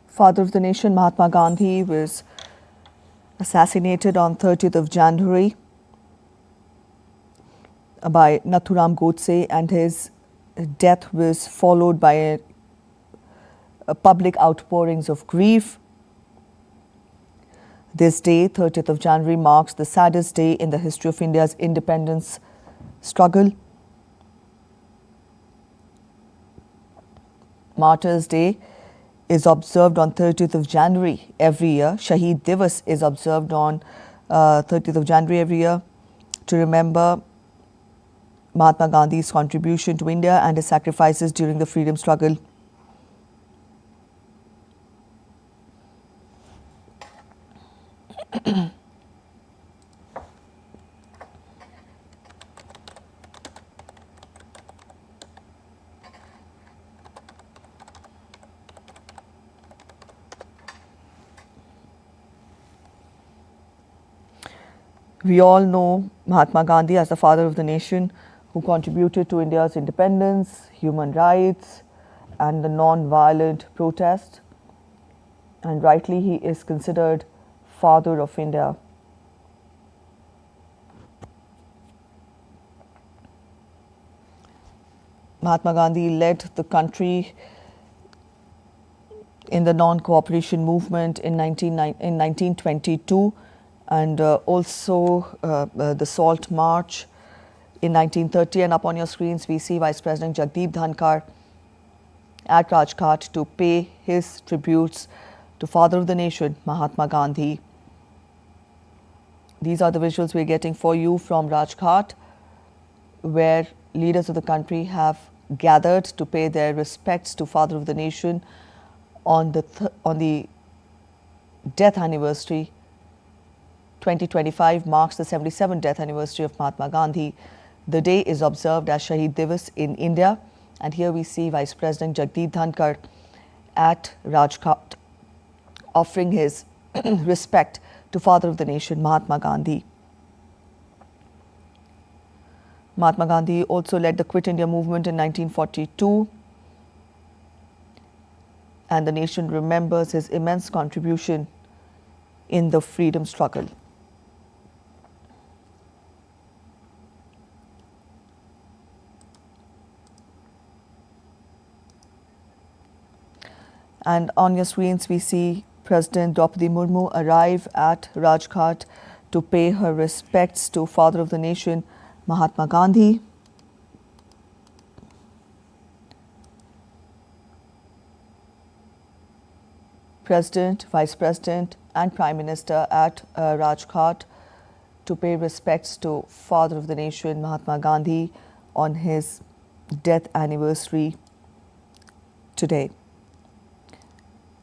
Father of the Nation Mahatma Gandhi was assassinated on 30th of January by Nathuram Godse, and his death was followed by a public outpourings of grief. This day, 30th of January, marks the saddest day in the history of India's independence struggle. Martyrs Day is observed on 30th of January every year. Shaheed Divas is observed on 30th of January every year to remember Mahatma Gandhi's contribution to India and his sacrifices during the freedom struggle. We all know Mahatma Gandhi as the father of the nation, who contributed to India's independence, human rights, and the non-violent protest. And rightly, he is considered father of India. Mahatma Gandhi led the country in the non-cooperation movement in 1922, and also the Salt March in 1930. And up on your screens, we see Vice President Jagdeep Dhankar at Raj Ghat to pay his tributes to Father of the Nation, Mahatma Gandhi. These are the visuals we're getting for you from Raj Ghat, where leaders of the country have gathered to pay their respects to Father of the Nation on the death anniversary. 2025 marks the 77th death anniversary of Mahatma Gandhi. The day is observed as Shahid Divas in India, and here we see Vice President Jagdeep Dhankar at Raj Ghat offering his respect to Father of the Nation, Mahatma Gandhi. Mahatma Gandhi also led the Quit India movement in 1942, and the nation remembers his immense contribution in the freedom struggle. And on your screens, we see President Draupadi Murmu arrive at Raj Ghat to pay her respects to Father of the Nation, Mahatma Gandhi. President, Vice President and Prime Minister at Raj Ghat to pay respects to Father of the Nation, Mahatma Gandhi, on his death anniversary today.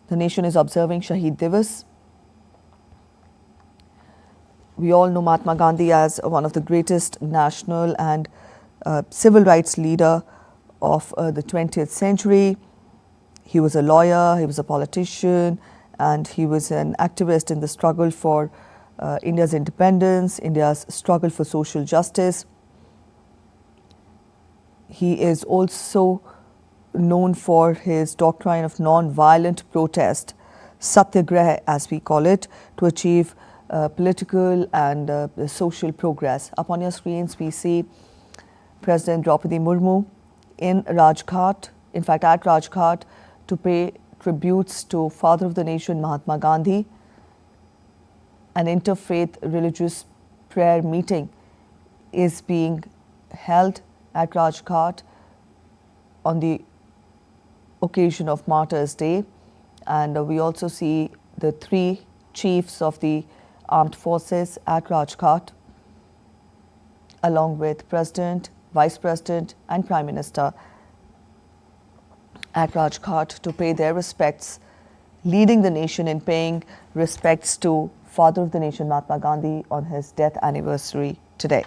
The nation is observing Shahid Divas. We all know Mahatma Gandhi as one of the greatest national and civil rights leader of the 20th century. He was a lawyer, he was a politician, and he was an activist in the struggle for India's independence, India's struggle for social justice. He is also known for his doctrine of non-violent protest, satyagraha as we call it, to achieve political and social progress. Up on your screens, we see President Draupadi Murmu in Raj Ghat, in fact at Raj Ghat, to pay tributes to Father of the Nation, Mahatma Gandhi. An interfaith religious prayer meeting is being held at Raj Ghat on the occasion of Martyrs Day, and we also see the three chiefs of the armed forces at Raj Ghat, along with President, Vice President and Prime Minister at Raj Ghat to pay their respects, leading the nation in paying respects to Father of the Nation, Mahatma Gandhi, on his death anniversary today.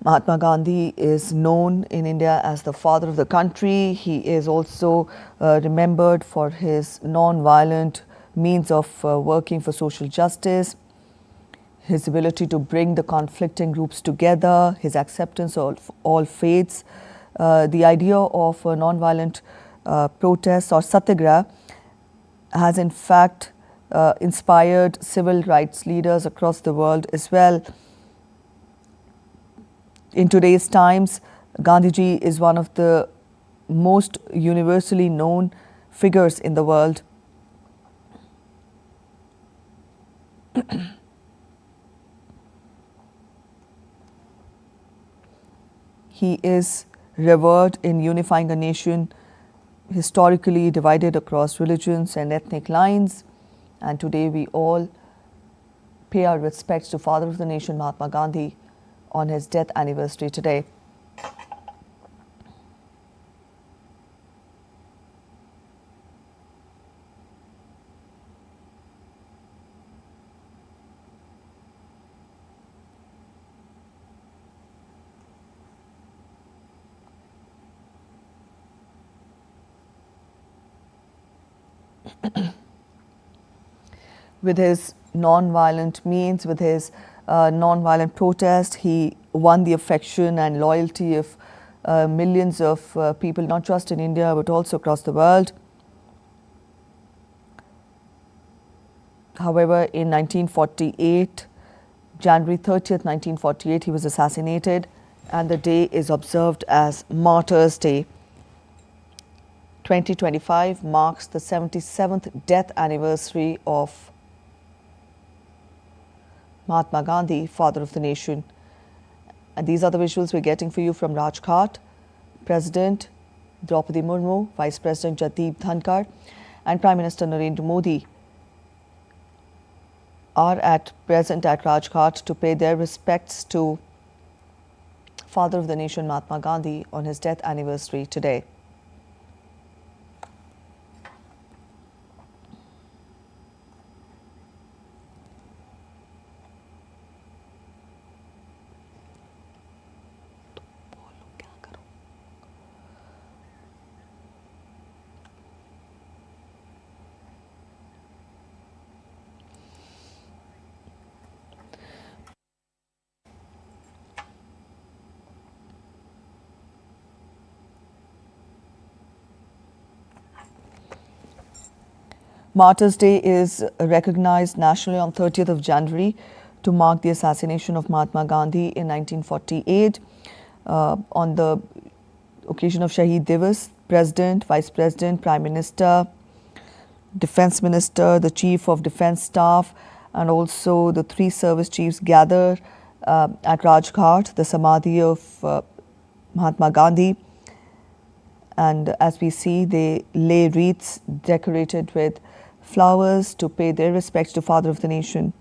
Mahatma Gandhi is known in India as the father of the country. He is also remembered for his non-violent means of working for social justice, his ability to bring the conflicting groups together, his acceptance of all faiths. The idea of non-violent protests or satyagraha has in fact inspired civil rights leaders across the world as well. In today's times, Gandhiji is one of the most universally known figures in the world. He is revered in unifying a nation historically divided across religions and ethnic lines. And today we all pay our respects to Father of the Nation Mahatma Gandhi on his death anniversary today. With his non-violent means, with his non-violent protest, he won the affection and loyalty of millions of people, not just in India, but also across the world. However, in 1948, January 30th, 1948, he was assassinated, and the day is observed as Martyrs' Day. 2025 marks the 77th death anniversary of Mahatma Gandhi, Father of the Nation. And these are the visuals we're getting for you from Raj Ghat. President Draupadi Murmu, Vice President Jagdeep Dhankar, and Prime Minister Narendra Modi are at present at Raj Ghat to pay their respects to Father of the Nation Mahatma Gandhi on his death anniversary today. Martyrs' Day is recognized nationally on 30th of January to mark the assassination of Mahatma Gandhi in 1948. On the occasion of Shaheed Divas, President, Vice President, Prime Minister, Defence Minister, the Chief of Defence Staff, and also the three service chiefs gather at Raj Ghat, the Samadhi of Mahatma Gandhi. And as we see, they lay wreaths decorated with flowers to pay their respects to Father of the Nation.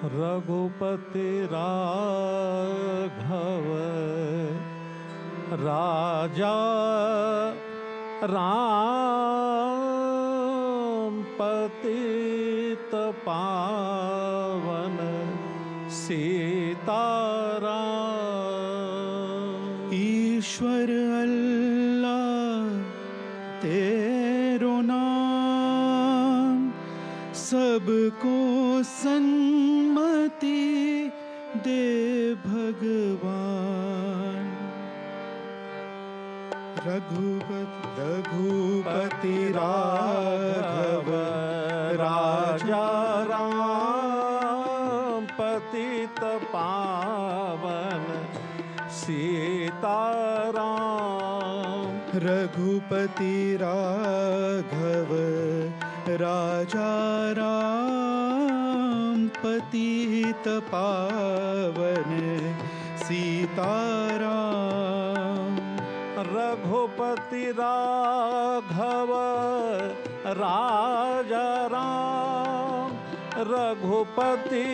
Raghupati Raghav राजा राम पतित पावन सीताराम। ईश्वर अल्लाह तेरो नाम सबको सन्मति दे भगवान। रघुपति राघव राजा राम पतित पावन सीताराम। रघुपति राघव राजा राम पतित पावन सीताराम। रघुपति राघव राजा राम। रघुपति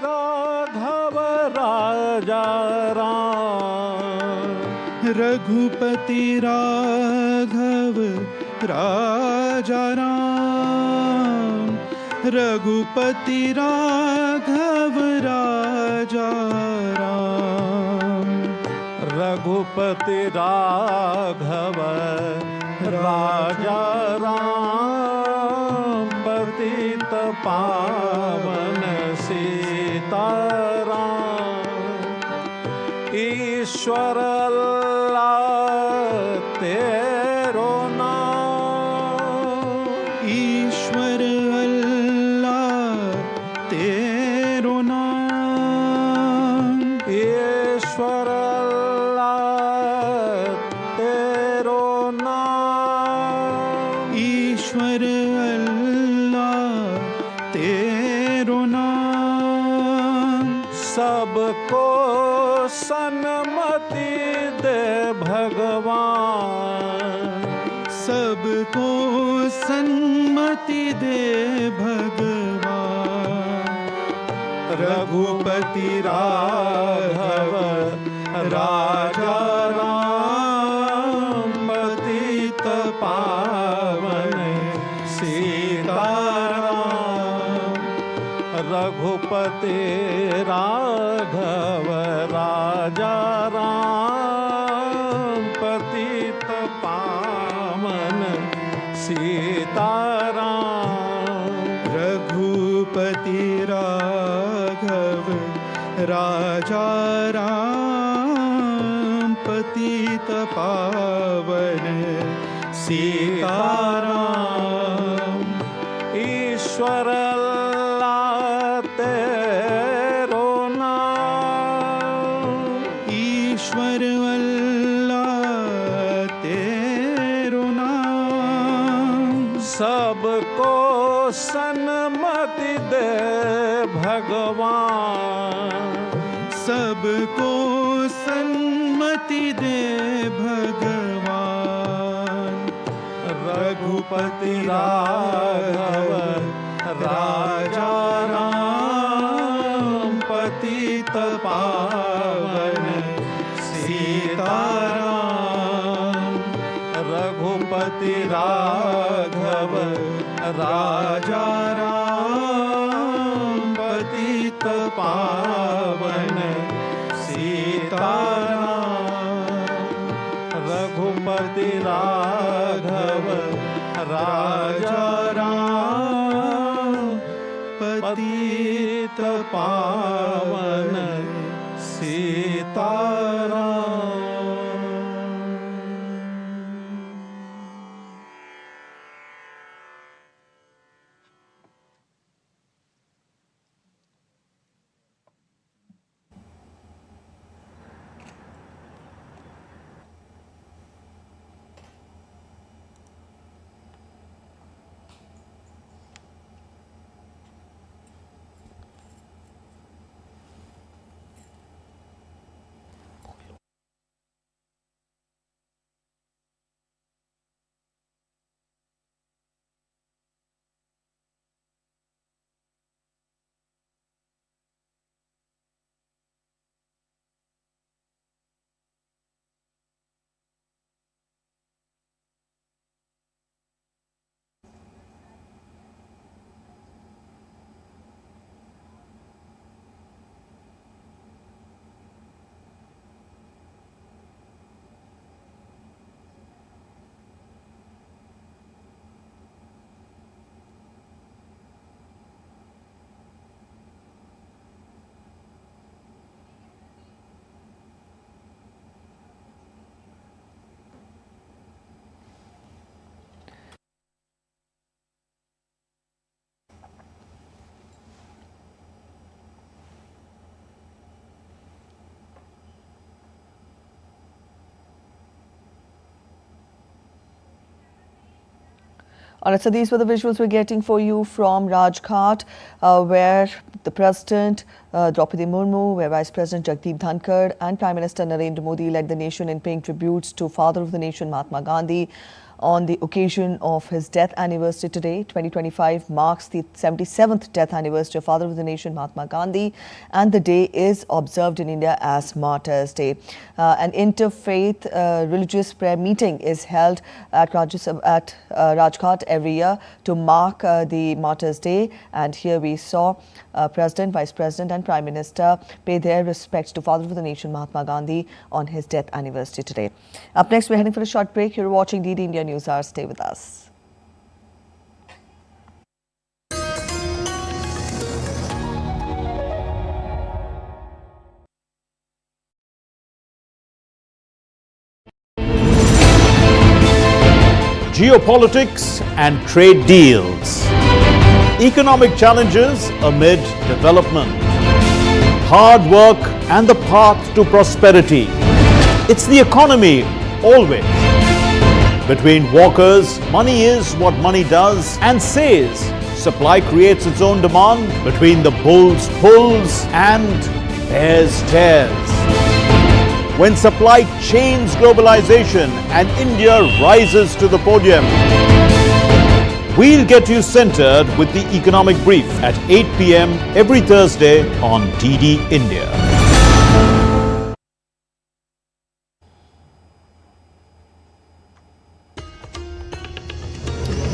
राघव राजा राम। रघुपति राघव राजा राम। रघुपति राघव राजा राम। रघुपति राघव राजा राम पतित पावन सीताराम। ईश्वर अल्लाह तेरो नाम। ईश्वर अल्लाह तेरो नाम। ईश्वर अल्लाह तेरो नाम। ईश्वर अल्लाह तेरो सबको सन्मति दे भगवान, सबको सन्मति दे भगवान। रघुपति राघव राजा राम, पतित पावन सीताराम। रघुपति राघव राजा राम, पतित पावन सीताराम। रघुपति राघव राजा राम, पतित पावन सीताराम। ईश्वर अल्लाह तेरो नाम, ईश्वर अल्लाह तेरो नाम। सबको सन्मति दे भगवान, सबको सन्मति दे भगवान। रघुपति राघव राजा राम, पतित पावन सीताराम। रघुपति राघव राजा राम, पतित पावन सीताराम। रघुपति राघव राजा राम, पतित पावन Sitaram. Alright, so these were the visuals we're getting for you from Raj Ghat, where the President, Draupadi Murmu, where Vice President Jagdeep Dhankar and Prime Minister Narendra Modi led the nation in paying tributes to Father of the Nation, Mahatma Gandhi, on the occasion of his death anniversary today. 2025 marks the 77th death anniversary of Father of the Nation, Mahatma Gandhi, and the day is observed in India as Martyrs Day. An interfaith religious prayer meeting is held at Raj Ghat every year to mark the Martyrs Day, and here we saw President, Vice President and Prime Minister pay their respects to Father of the Nation, Mahatma Gandhi, on his death anniversary today. Up next, we're heading for a short break. You're watching DD India News Hour. Stay with us. Geopolitics and trade deals. Economic challenges amid development. Hard work and the path to prosperity. It's the economy always. Between walkers, money is what money does and says. Supply creates its own demand. Between the bulls' pulls and bears tears. When supply chains globalization and India rises to the podium. We'll get you centered with the economic brief at 8 p.m. every Thursday on DD India.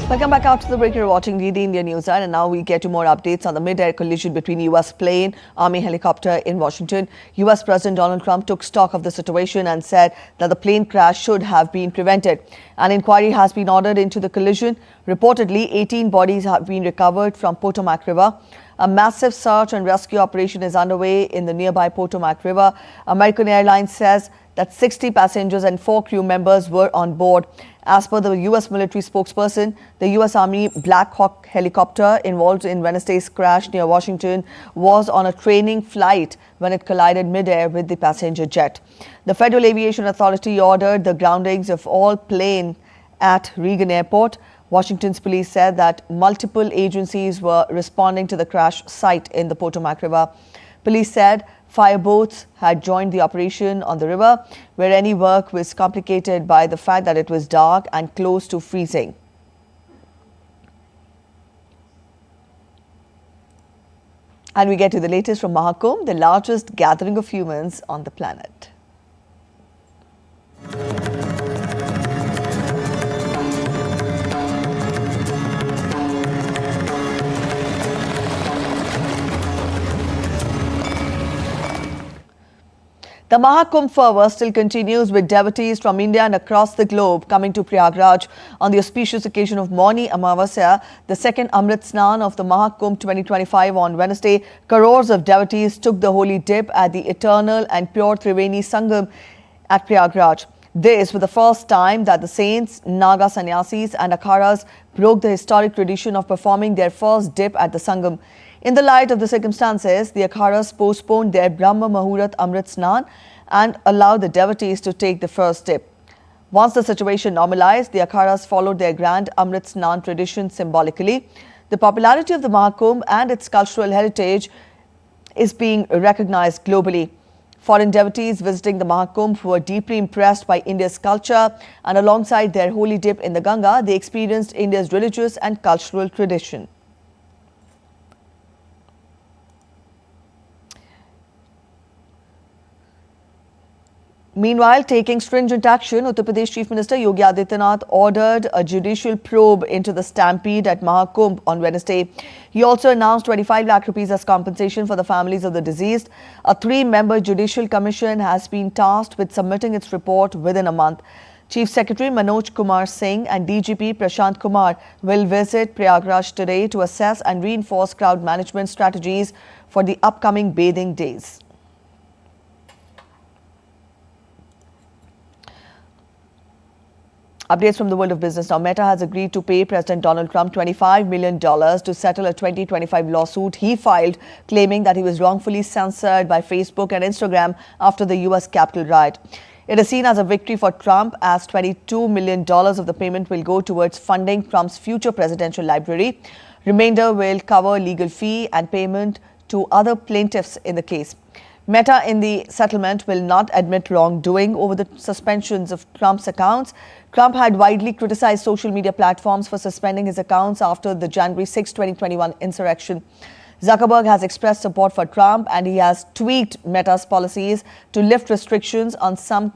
Welcome back after the break. You're watching DD India NewsNight, and now we get to more updates on the mid-air collision between U.S. plane, Army helicopter in Washington. U.S. President Donald Trump took stock of the situation and said that the plane crash should have been prevented. An inquiry has been ordered into the collision. Reportedly, 18 bodies have been recovered from Potomac River. A massive search and rescue operation is underway in the nearby Potomac River. American Airlines says that 60 passengers and 4 crew members were on board. As per the U.S. military spokesperson, the U.S. Army Black Hawk helicopter involved in Wednesday's crash near Washington was on a training flight when it collided mid-air with the passenger jet. The Federal Aviation Authority ordered the groundings of all planes at Reagan Airport. Washington's police said that multiple agencies were responding to the crash site in the Potomac River. Police said fireboats had joined the operation on the river, where any work was complicated by the fact that it was dark and close to freezing. And we get to the latest from Mahakumbh, the largest gathering of humans on the planet. The Mahakumbh fervour still continues, with devotees from India and across the globe coming to Prayagraj on the auspicious occasion of Mauni Amavasya, the second Amrit Snan of the Mahakumbh 2025 on Wednesday. Crores of devotees took the holy dip at the eternal and pure Triveni Sangam at Prayagraj. This was the first time that the saints, Naga sannyasis and akharas broke the historic tradition of performing their first dip at the Sangam. In the light of the circumstances, the akharas postponed their Brahma Muhurat Amrit Snan and allowed the devotees to take the first dip. Once the situation normalized, the akharas followed their grand Amrit Snan tradition symbolically. The popularity of the Mahakumbh and its cultural heritage is being recognized globally. Foreign devotees visiting the Mahakumbh were deeply impressed by India's culture, and alongside their holy dip in the Ganga, they experienced India's religious and cultural tradition. Meanwhile, taking stringent action, Uttar Pradesh Chief Minister Yogi Adityanath ordered a judicial probe into the stampede at Mahakumbh on Wednesday. He also announced 25 lakh rupees as compensation for the families of the deceased. A 3-member judicial commission has been tasked with submitting its report within a month. Chief Secretary Manoj Kumar Singh and DGP Prashant Kumar will visit Prayagraj today to assess and reinforce crowd management strategies for the upcoming bathing days. Updates from the world of business now. Meta has agreed to pay President Donald Trump $25 million to settle a 2025 lawsuit he filed, claiming that he was wrongfully censored by Facebook and Instagram after the U.S. Capitol riot. It is seen as a victory for Trump, as $22 million of the payment will go towards funding Trump's future presidential library. Remainder will cover legal fee and payment to other plaintiffs in the case. Meta in the settlement will not admit wrongdoing over the suspensions of Trump's accounts. Trump had widely criticized social media platforms for suspending his accounts after the January 6, 2021 insurrection. Zuckerberg has expressed support for Trump, and he has tweaked Meta's policies to lift restrictions on some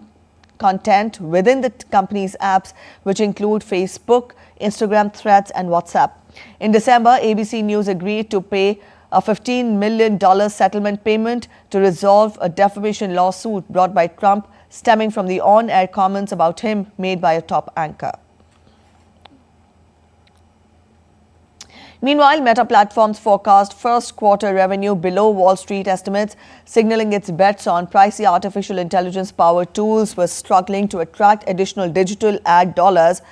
content within the company's apps, which include Facebook, Instagram, Threads, and WhatsApp. In December, ABC News agreed to pay a $15 million settlement payment to resolve a defamation lawsuit brought by Trump, stemming from the on-air comments about him made by a top anchor. Meanwhile, Meta Platforms forecast first quarter revenue below Wall Street estimates, signaling its bets on pricey artificial intelligence-powered tools was struggling to attract additional digital ad dollars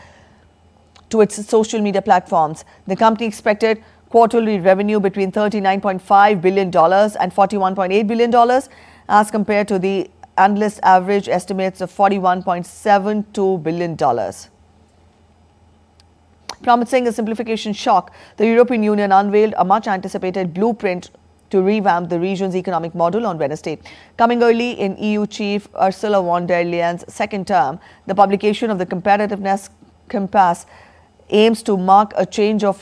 to its social media platforms. The company expected quarterly revenue between $39.5 billion and $41.8 billion, as compared to the analyst average estimates of $41.72 billion. Promising a simplification shock, the European Union unveiled a much-anticipated blueprint to revamp the region's economic model on Wednesday. Coming early in EU chief Ursula von der Leyen's second term, the publication of the Competitiveness Compass aims to mark a change of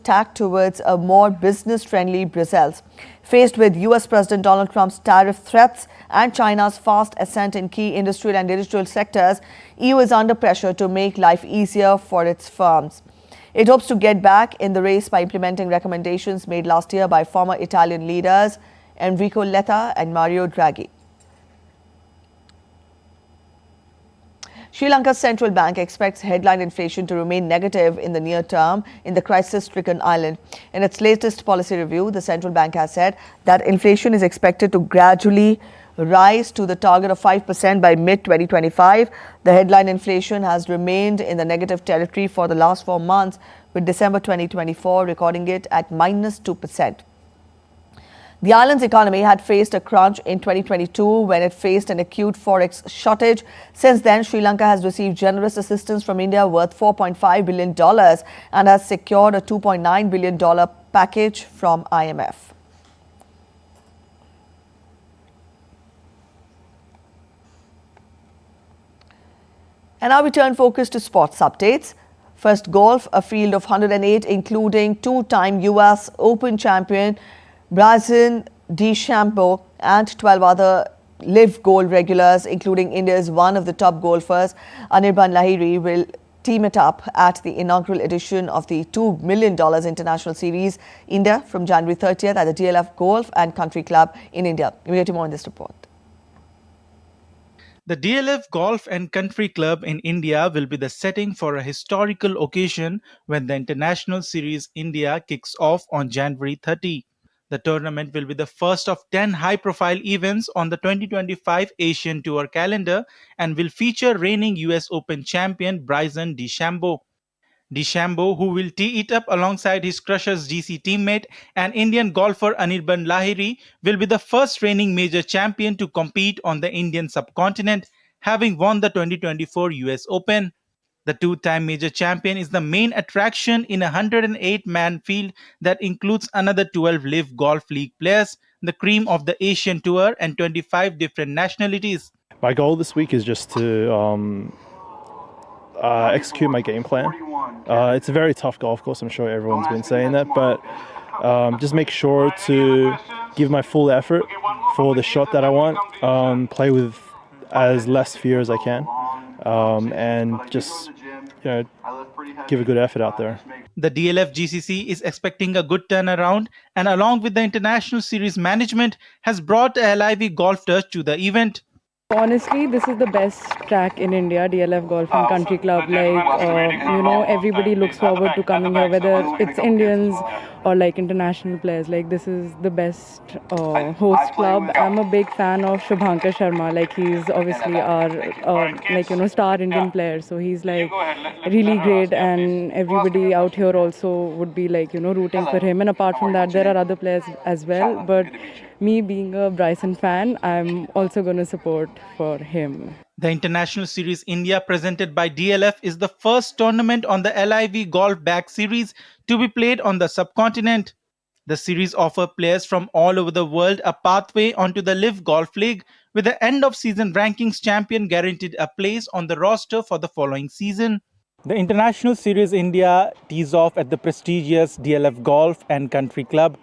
tack towards a more business-friendly Brussels. Faced with US President Donald Trump's tariff threats and China's fast ascent in key industrial and digital sectors, EU is under pressure to make life easier for its firms. It hopes to get back in the race by implementing recommendations made last year by former Italian leaders Enrico Letta and Mario Draghi. Sri Lanka's central bank expects headline inflation to remain negative in the near term in the crisis-stricken island. In its latest policy review, the central bank has said that inflation is expected to gradually rise to the target of 5% by mid-2025. The headline inflation has remained in the negative territory for the last 4 months, with December 2024 recording it at -2%. The island's economy had faced a crunch in 2022 when it faced an acute forex shortage. Since then, Sri Lanka has received generous assistance from India worth $4.5 billion and has secured a $2.9 billion package from IMF. And now we turn focus to sports updates. First, golf, a field of 108, including two-time US Open champion Bryson DeChambeau and 12 other live gold regulars, including India's one of the top golfers, Anirban Lahiri, will team it up at the inaugural edition of the $2 million International Series India from January 30th at the DLF Golf and Country Club in India. We'll get more on this report. The DLF Golf and Country Club in India will be the setting for a historical occasion when the International Series India kicks off on January 30. The tournament will be the first of 10 high-profile events on the 2025 Asian Tour calendar and will feature reigning US Open champion Bryson DeChambeau. DeChambeau, who will tee it up alongside his Crushers GC teammate and Indian golfer Anirban Lahiri, will be the first reigning major champion to compete on the Indian subcontinent, having won the 2024 US Open. The two-time major champion is the main attraction in a 108-man field that includes another 12 Live Golf League players, the cream of the Asian Tour, and 25 different nationalities. My goal this week is just to execute my game plan. It's a very tough golf course, I'm sure everyone's been saying that, but just make sure to give my full effort for the shot that I want, play with as less fear as I can, and just give a good effort out there. The DLF GCC is expecting a good turnaround and along with the International Series management has brought a LIV golf touch to the event. Honestly, this is the best track in India, DLF Golf and Country Club. Everybody looks forward to coming here, whether it's Indians or international players. This is the best host club. I'm a big fan of Shubhankar Sharma. He's obviously our star Indian player. So he's really great, and everybody out here also would be rooting for him. And apart from that, there are other players as well. But me being a Bryson fan, I'm also going to support for him. The International Series India presented by DLF is the first tournament on the LIV Golf-backed series to be played on the subcontinent. The series offers players from all over the world a pathway onto the Live Golf League, with the end-of-season rankings champion guaranteed a place on the roster for the following season. The International Series India tees off at the prestigious DLF Golf and Country Club.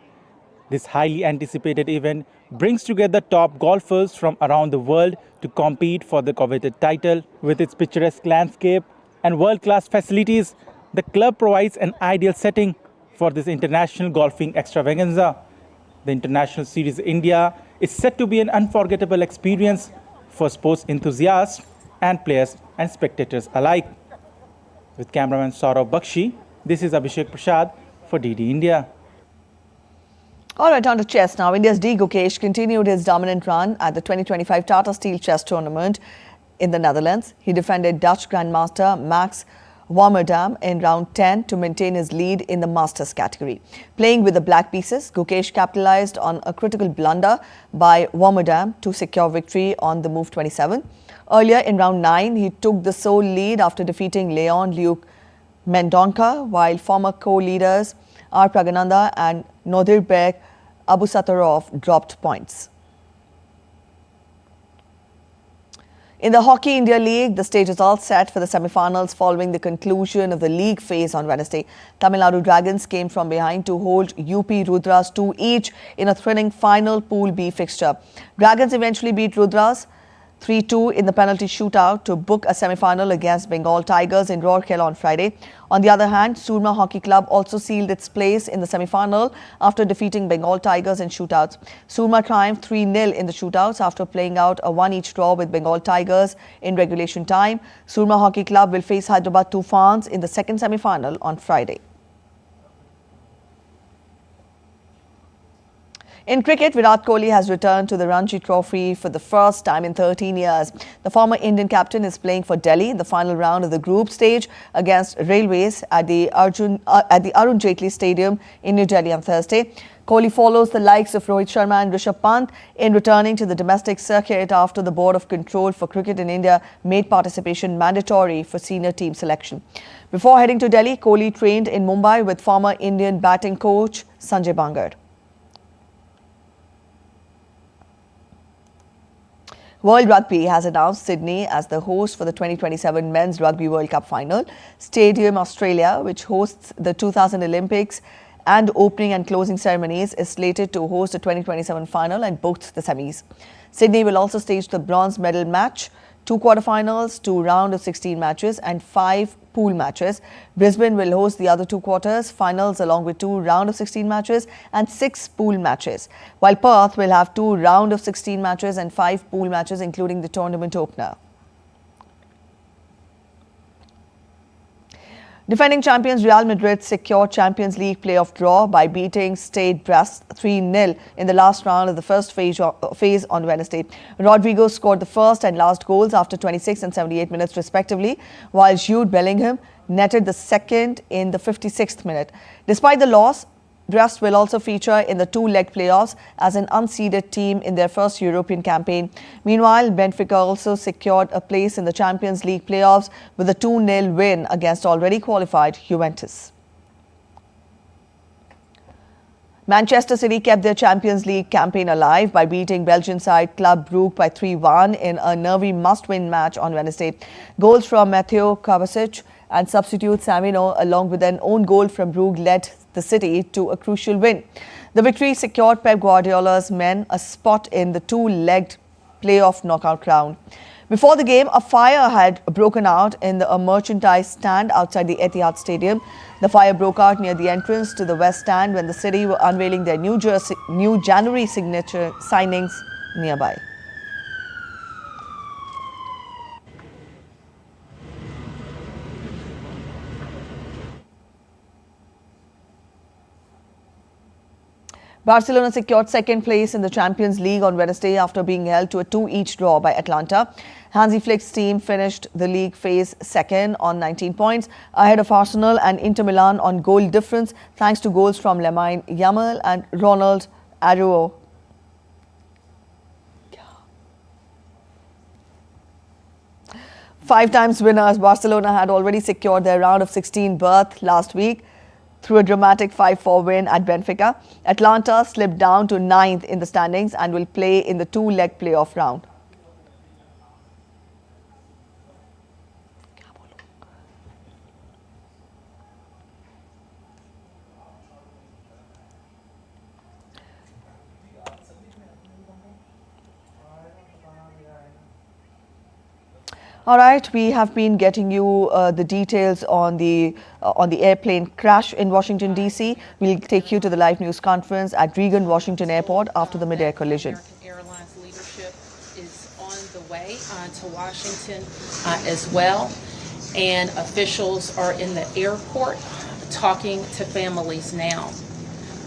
This highly anticipated event brings together top golfers from around the world to compete for the coveted title. With its picturesque landscape and world-class facilities, the club provides an ideal setting for this international golfing extravaganza. The International Series India is set to be an unforgettable experience for sports enthusiasts and players and spectators alike. With cameraman Saurav Bakshi, this is Abhishek Prasad for DD India. All right, on to chess now. India's D. Gukesh continued his dominant run at the 2025 Tata Steel Chess Tournament in the Netherlands. He defended Dutch Grandmaster Max Warmerdam in round 10 to maintain his lead in the Masters category. Playing with the black pieces, Gukesh capitalized on a critical blunder by Warmerdam to secure victory on the move 27. Earlier in round 9, he took the sole lead after defeating Leon Luke Mendonca, while former co-leaders R. Pragananda and Nodirbek Abusatarov dropped points. In the Hockey India League, the stage is all set for the semi-finals following the conclusion of the league phase on Wednesday. Tamil Nadu Dragons came from behind to hold UP Rudras 2 each in a thrilling final Pool B fixture. Dragons eventually beat Rudras 3-2 in the penalty shootout to book a semi-final against Bengal Tigers in Rourkela on Friday. On the other hand, Surma Hockey Club also sealed its place in the semi-final after defeating Bengal Tigers in shootouts. Surma triumphed 3-0 in the shootouts after playing out a 1-each draw with Bengal Tigers in regulation time. Surma Hockey Club will face Hyderabad Tufans in the second semi-final on Friday. In cricket, Virat Kohli has returned to the Ranji Trophy for the first time in 13 years. The former Indian captain is playing for Delhi in the final round of the group stage against Railways at the Arun Jaitley Stadium in New Delhi on Thursday. Kohli follows the likes of Rohit Sharma and Rishabh Pant in returning to the domestic circuit after the Board of Control for Cricket in India made participation mandatory for senior team selection. Before heading to Delhi, Kohli trained in Mumbai with former Indian batting coach Sanjay Bangad. World Rugby has announced Sydney as the host for the 2027 Men's Rugby World Cup final. Stadium Australia, which hosts the 2000 Olympics and opening and closing ceremonies, is slated to host the 2027 final and both the semis. Sydney will also stage the bronze medal match, 2 quarterfinals, 2 round of 16 matches and 5 pool matches. Brisbane will host the other 2 quarters finals along with 2 round of 16 matches and 6 pool matches, while Perth will have 2 round of 16 matches and 5 pool matches, including the tournament opener. Defending champions Real Madrid secured Champions League playoff draw by beating Stade Brest 3-0 in the last round of the first phase on Wednesday. Rodrigo scored the first and last goals after 26 and 78 minutes respectively, while Jude Bellingham netted the second in the 56th minute. Despite the loss, Brest will also feature in the 2-leg playoffs as an unseeded team in their first European campaign. Meanwhile, Benfica also secured a place in the Champions League playoffs with a 2-0 win against already qualified Juventus. Manchester City kept their Champions League campaign alive by beating Belgian side Club Brugge by 3-1 in a nervy must-win match on Wednesday. Goals from Mateo Kovacic and substitute Samino, along with an own goal from Brugge, led the City to a crucial win. The victory secured Pep Guardiola's men a spot in the 2-legged playoff knockout round. Before the game, a fire had broken out in the merchandise stand outside the Etihad Stadium. The fire broke out near the entrance to the West Stand when the City were unveiling their new January signature signings nearby. Barcelona secured second place in the Champions League on Wednesday after being held to a 2-each draw by Atlanta. Hansi Flick's team finished the league phase second on 19 points, ahead of Arsenal and Inter Milan on goal difference thanks to goals from Lamine Yamal and Ronald Araujo. Five times winners, Barcelona had already secured their round of 16 berth last week through a dramatic 5-4 win at Benfica. Atlanta slipped down to 9th in the standings and will play in the 2-leg playoff round. All right, we have been getting you the details on the airplane crash in Washington, D.C. We'll take you to the live news conference at Reagan Washington Airport after the mid-air collision. American Airlines leadership is on the way to Washington as well, and officials are in the airport talking to families now.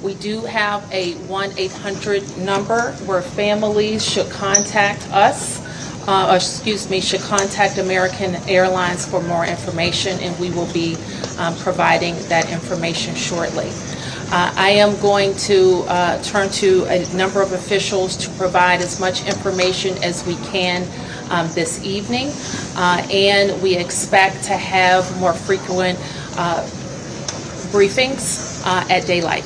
We do have a 1-800 number where families should contact us. Should contact American Airlines for more information, and we will be providing that information shortly. I am going to turn to a number of officials to provide as much information as we can this evening, and we expect to have more frequent briefings at daylight.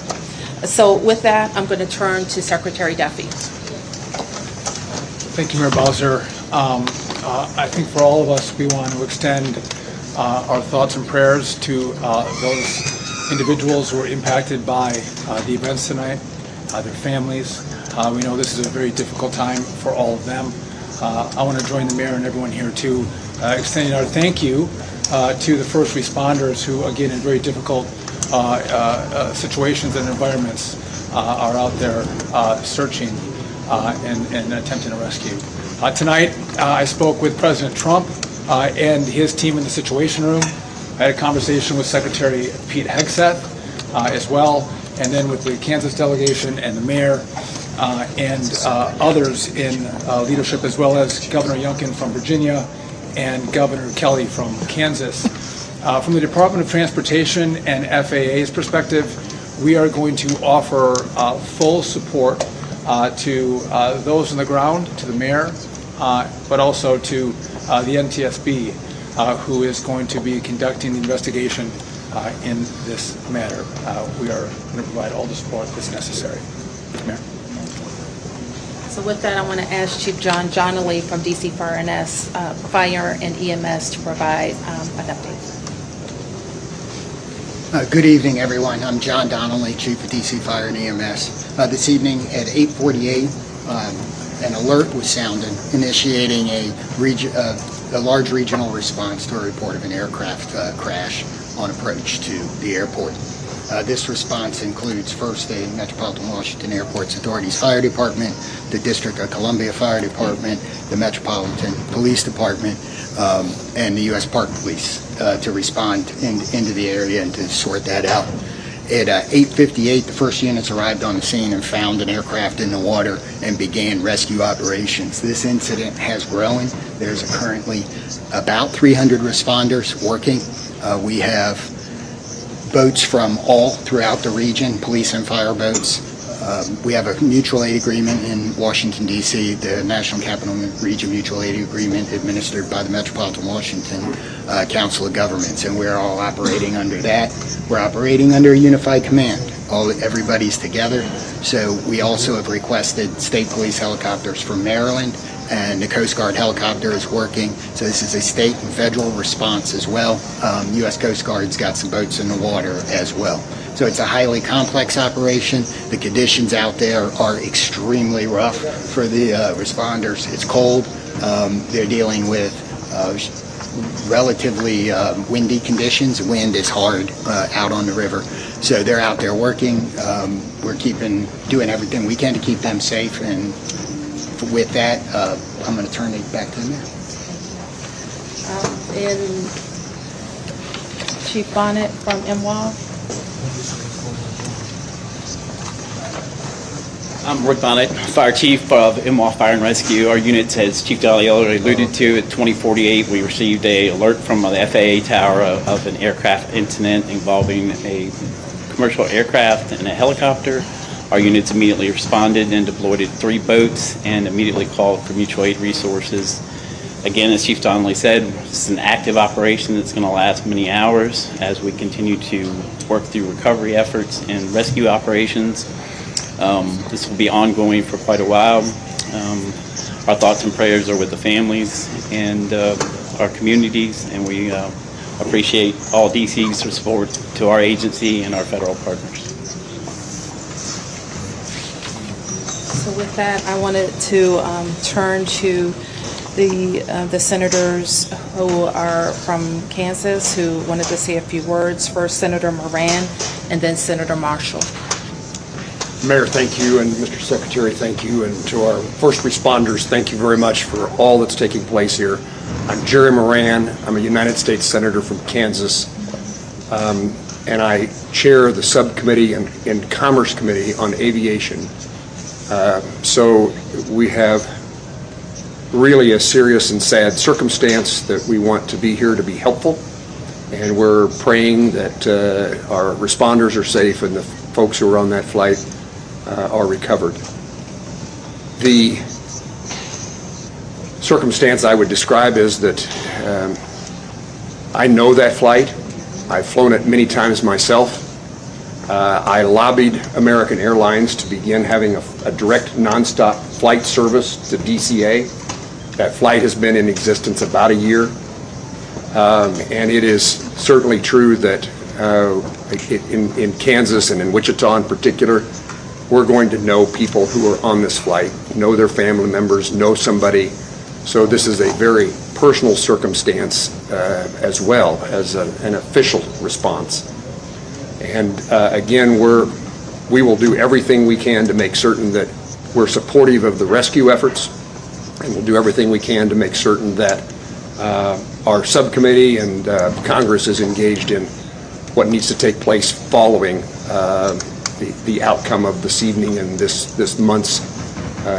So with that, I'm going to turn to Secretary Duffy. Thank you, Mayor Bowser. I think for all of us, we want to extend our thoughts and prayers to those individuals who were impacted by the events tonight, their families. We know this is a very difficult time for all of them. I want to join the mayor and everyone here to extending our thank you to the first responders who, again, in very difficult situations and environments are out there searching and attempting to rescue. Tonight, I spoke with President Trump and his team in the Situation Room. I had a conversation with Secretary Pete Hegseth as well, and then with the Kansas delegation and the mayor and others in leadership, as well as Governor Youngkin from Virginia and Governor Kelly from Kansas. From the Department of Transportation and FAA's perspective, we are going to offer full support to those on the ground, to the mayor, but also to the NTSB, who is going to be conducting the investigation in this matter. We are going to provide all the support that's necessary. Mayor. So with that, I want to ask Chief John Johnley from DC Fire and EMS to provide an update. Good evening, everyone. I'm John Donnelly, Chief of DC Fire and EMS. This evening at 8:48, an alert was sounded, initiating a large regional response to a report of an aircraft crash on approach to the airport. This response includes first the Metropolitan Washington Airports Authority's Fire Department, the District of Columbia Fire Department, the Metropolitan Police Department, and the U.S. Park Police to respond into the area and to sort that out. At 8:58, the first units arrived on the scene and found an aircraft in the water and began rescue operations. This incident has grown. There's currently about 300 responders working. We have boats from all throughout the region, police and fire boats. We have a mutual aid agreement in Washington, D.C., the National Capital Region Mutual Aid Agreement administered by the Metropolitan Washington Council of Governments, and we're all operating under that. We're operating under a unified command. Everybody's together. So we also have requested state police helicopters from Maryland, and the Coast Guard helicopter is working. So this is a state and federal response as well. U.S. Coast Guard's got some boats in the water as well. So it's a highly complex operation. The conditions out there are extremely rough for the responders. It's cold. They're dealing with relatively windy conditions. Wind is hard out on the river. So they're out there working. We're doing everything we can to keep them safe. And with that, I'm going to turn it back to the mayor. And Chief Bonnet from MWA. I'm Rick Bonnet, Fire Chief of MWA Fire and Rescue. Our units, as Chief Daly already alluded to, at 2048, we received an alert from the FAA tower of an aircraft incident involving a commercial aircraft and a helicopter. Our units immediately responded and deployed 3 boats and immediately called for mutual aid resources. Again, as Chief Donnelly said, this is an active operation that's going to last many hours as we continue to work through recovery efforts and rescue operations. This will be ongoing for quite a while. Our thoughts and prayers are with the families and our communities, and we appreciate all DC's support to our agency and our federal partners. So with that, I wanted to turn to the senators who are from Kansas who wanted to say a few words. First, Senator Moran, and then Senator Marshall. Mayor, thank you, and Mr. Secretary, thank you, and to our first responders, thank you very much for all that's taking place here. I'm Jerry Moran. I'm a United States Senator from Kansas, and I chair the subcommittee and Commerce Committee on Aviation. So we have really a serious and sad circumstance that we want to be here to be helpful, and we're praying that our responders are safe and the folks who are on that flight are recovered. The circumstance I would describe is that I know that flight. I've flown it many times myself. I lobbied American Airlines to begin having a direct nonstop flight service to DCA. That flight has been in existence about a year. And it is certainly true that in Kansas and in Wichita in particular, we're going to know people who are on this flight, know their family members, know somebody. So this is a very personal circumstance as well as an official response. And again, we will do everything we can to make certain that we're supportive of the rescue efforts, and we'll do everything we can to make certain that our subcommittee and Congress is engaged in what needs to take place following the outcome of this evening and this month's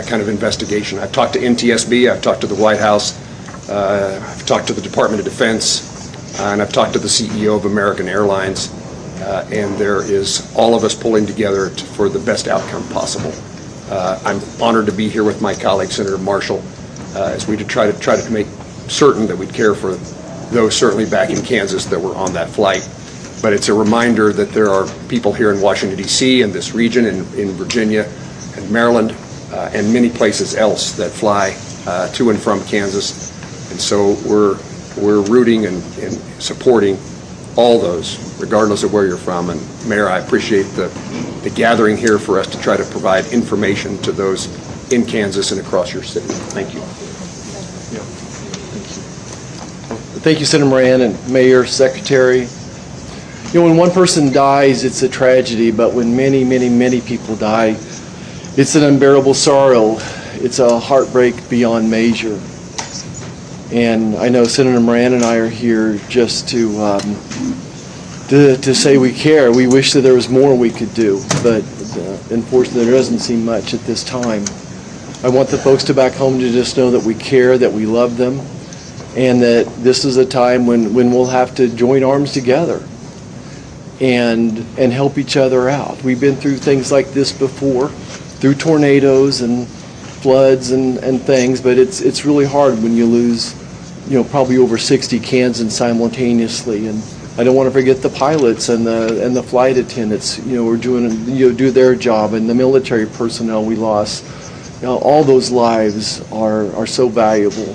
kind of investigation. I've talked to NTSB, I've talked to the White House, I've talked to the Department of Defense, and I've talked to the CEO of American Airlines, and there is all of us pulling together for the best outcome possible. I'm honored to be here with my colleague, Senator Marshall, as we try to make certain that we care for those certainly back in Kansas that were on that flight. But it's a reminder that there are people here in Washington, D.C., and this region, in Virginia and Maryland, and many places else that fly to and from Kansas. And so we're rooting and supporting all those, regardless of where you're from. And Mayor, I appreciate the gathering here for us to try to provide information to those in Kansas and across your city. Thank you. Thank you, Senator Moran and Mayor, Secretary. You know, when one person dies, it's a tragedy, but when many, many, many people die, it's an unbearable sorrow. It's a heartbreak beyond measure. And I know Senator Moran and I are here just to say we care. We wish that there was more we could do, but unfortunately there doesn't seem much at this time. I want the folks to back home to just know that we care, that we love them, and that this is a time when we'll have to join arms together and help each other out. We've been through things like this before, through tornadoes and floods and things, but it's really hard when you lose, you know, probably over 60 Kansans simultaneously. And I don't want to forget the pilots and the flight attendants, you know, who are do their job, and the military personnel we lost. You know, all those lives are so valuable,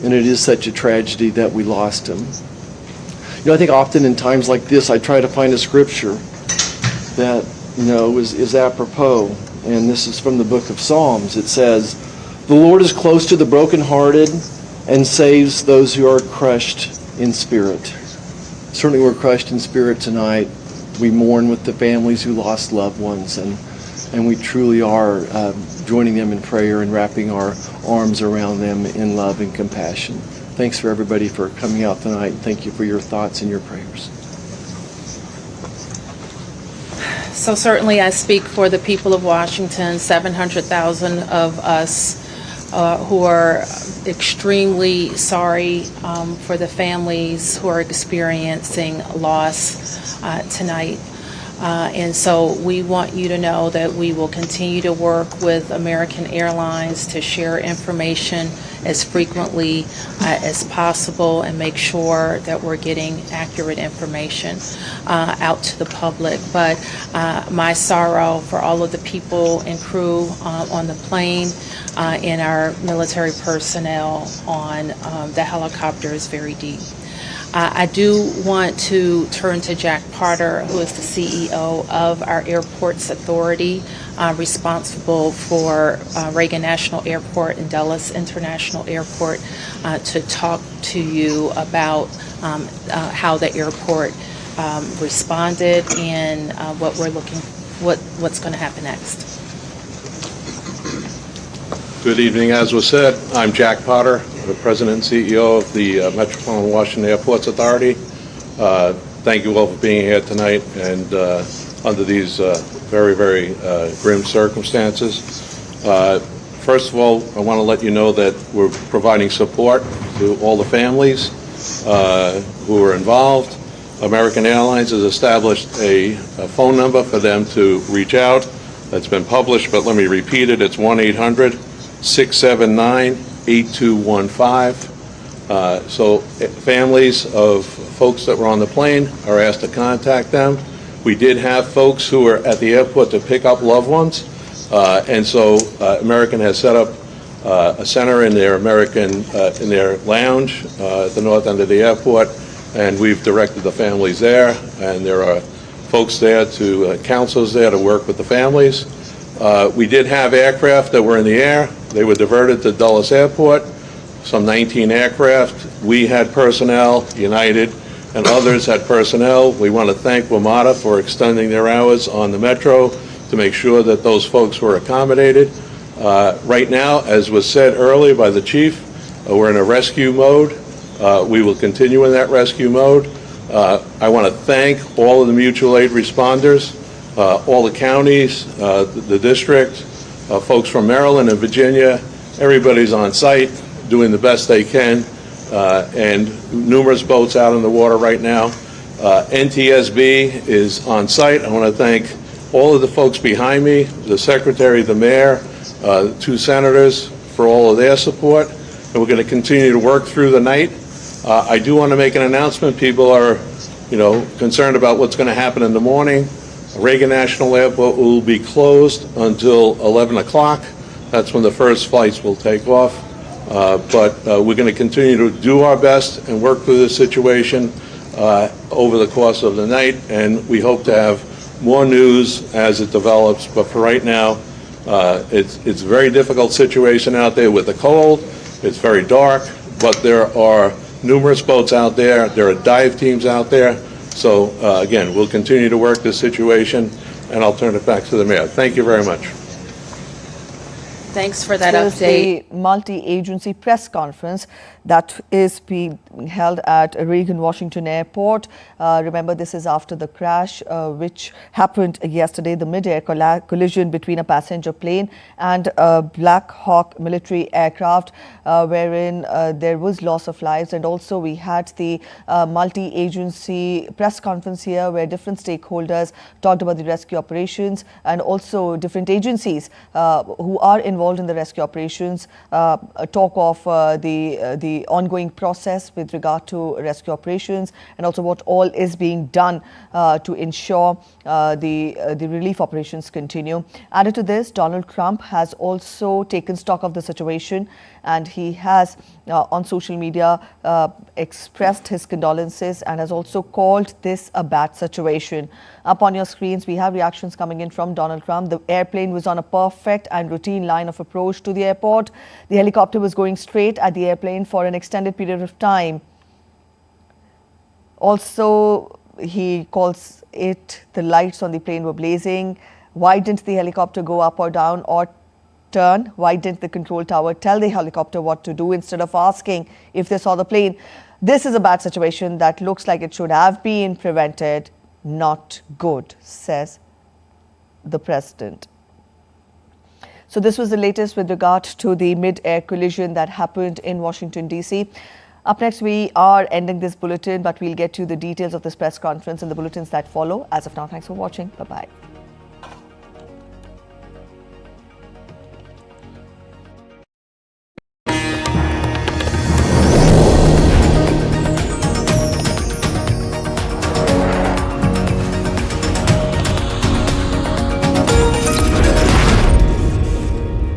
and it is such a tragedy that we lost them. You know, I think often in times like this, I try to find a scripture that, you know, is apropos, and this is from the book of Psalms. It says, "The Lord is close to the brokenhearted and saves those who are crushed in spirit." Certainly we're crushed in spirit tonight. We mourn with the families who lost loved ones, and we truly are joining them in prayer and wrapping our arms around them in love and compassion. Thanks for everybody for coming out tonight. Thank you for your thoughts and your prayers. So certainly I speak for the people of Washington, 700,000 of us who are extremely sorry for the families who are experiencing loss tonight. And so we want you to know that we will continue to work with American Airlines to share information as frequently as possible and make sure that we're getting accurate information out to the public. But my sorrow for all of the people and crew on the plane and our military personnel on the helicopter is very deep. I do want to turn to Jack Potter, who is the CEO of our Airports Authority, responsible for Reagan National Airport and Dulles International Airport, to talk to you about how the airport responded and what's going to happen next. Good evening. As was said, I'm Jack Potter, the President and CEO of the Metropolitan Washington Airports Authority. Thank you all for being here tonight and under these very, very grim circumstances. First of all, I want to let you know that we're providing support to all the families who are involved. American Airlines has established a phone number for them to reach out. That's been published, but let me repeat it. It's 1-800-679-8215. So families of folks that were on the plane are asked to contact them. We did have folks who were at the airport to pick up loved ones, and so American has set up a center in their in their lounge at the north end of the airport, and we've directed the families there, and there are folks there counselors there to work with the families. We did have aircraft that were in the air. They were diverted to Dulles Airport, some 19 aircraft. We had personnel, United and others had personnel. We want to thank WMATA for extending their hours on the Metro to make sure that those folks were accommodated. Right now, as was said earlier by the chief, we're in a rescue mode. We will continue in that rescue mode. I want to thank all of the mutual aid responders, all the counties, the district, folks from Maryland and Virginia. Everybody's on site doing the best they can, and numerous boats out in the water right now. NTSB is on site. I want to thank all of the folks behind me, the secretary, the mayor, the 2 senators for all of their support, and we're going to continue to work through the night. I do want to make an announcement. People are, concerned about what's going to happen in the morning. Reagan National Airport will be closed until 11 o'clock. That's when the first flights will take off. But we're going to continue to do our best and work through this situation over the course of the night, and we hope to have more news as it develops. But for right now, it's a very difficult situation out there with the cold. It's very dark, but there are numerous boats out there. There are dive teams out there. So again, we'll continue to work this situation, and I'll turn it back to the mayor. Thank you very much. Thanks for that This update. is the multi-agency press conference that is being held at Reagan Washington Airport. Remember, this is after the crash which happened yesterday, the mid-air collision between a passenger plane and a Black Hawk military aircraft, wherein there was loss of lives. And also we had the multi-agency press conference here where different stakeholders talked about the rescue operations, and also different agencies who are involved in the rescue operations talk of the ongoing process with regard to rescue operations, and also what all is being done to ensure the relief operations continue. Added to this, Donald Trump has also taken stock of the situation, and he has on social media expressed his condolences and has also called this a bad situation. Up on your screens, we have reactions coming in from Donald Trump. The airplane was on a perfect and routine line of approach to the airport. The helicopter was going straight at the airplane for an extended period of time. Also, he calls it the lights on the plane were blazing. Why didn't the helicopter go up or down or turn? Why didn't the control tower tell the helicopter what to do instead of asking if they saw the plane? This is a bad situation that looks like it should have been prevented. Not good, says the president. So this was the latest with regard to the mid-air collision that happened in Washington, D.C. Up next, we are ending this bulletin, but we'll get to the details of this press conference and the bulletins that follow. As of now, thanks for watching. Bye-bye.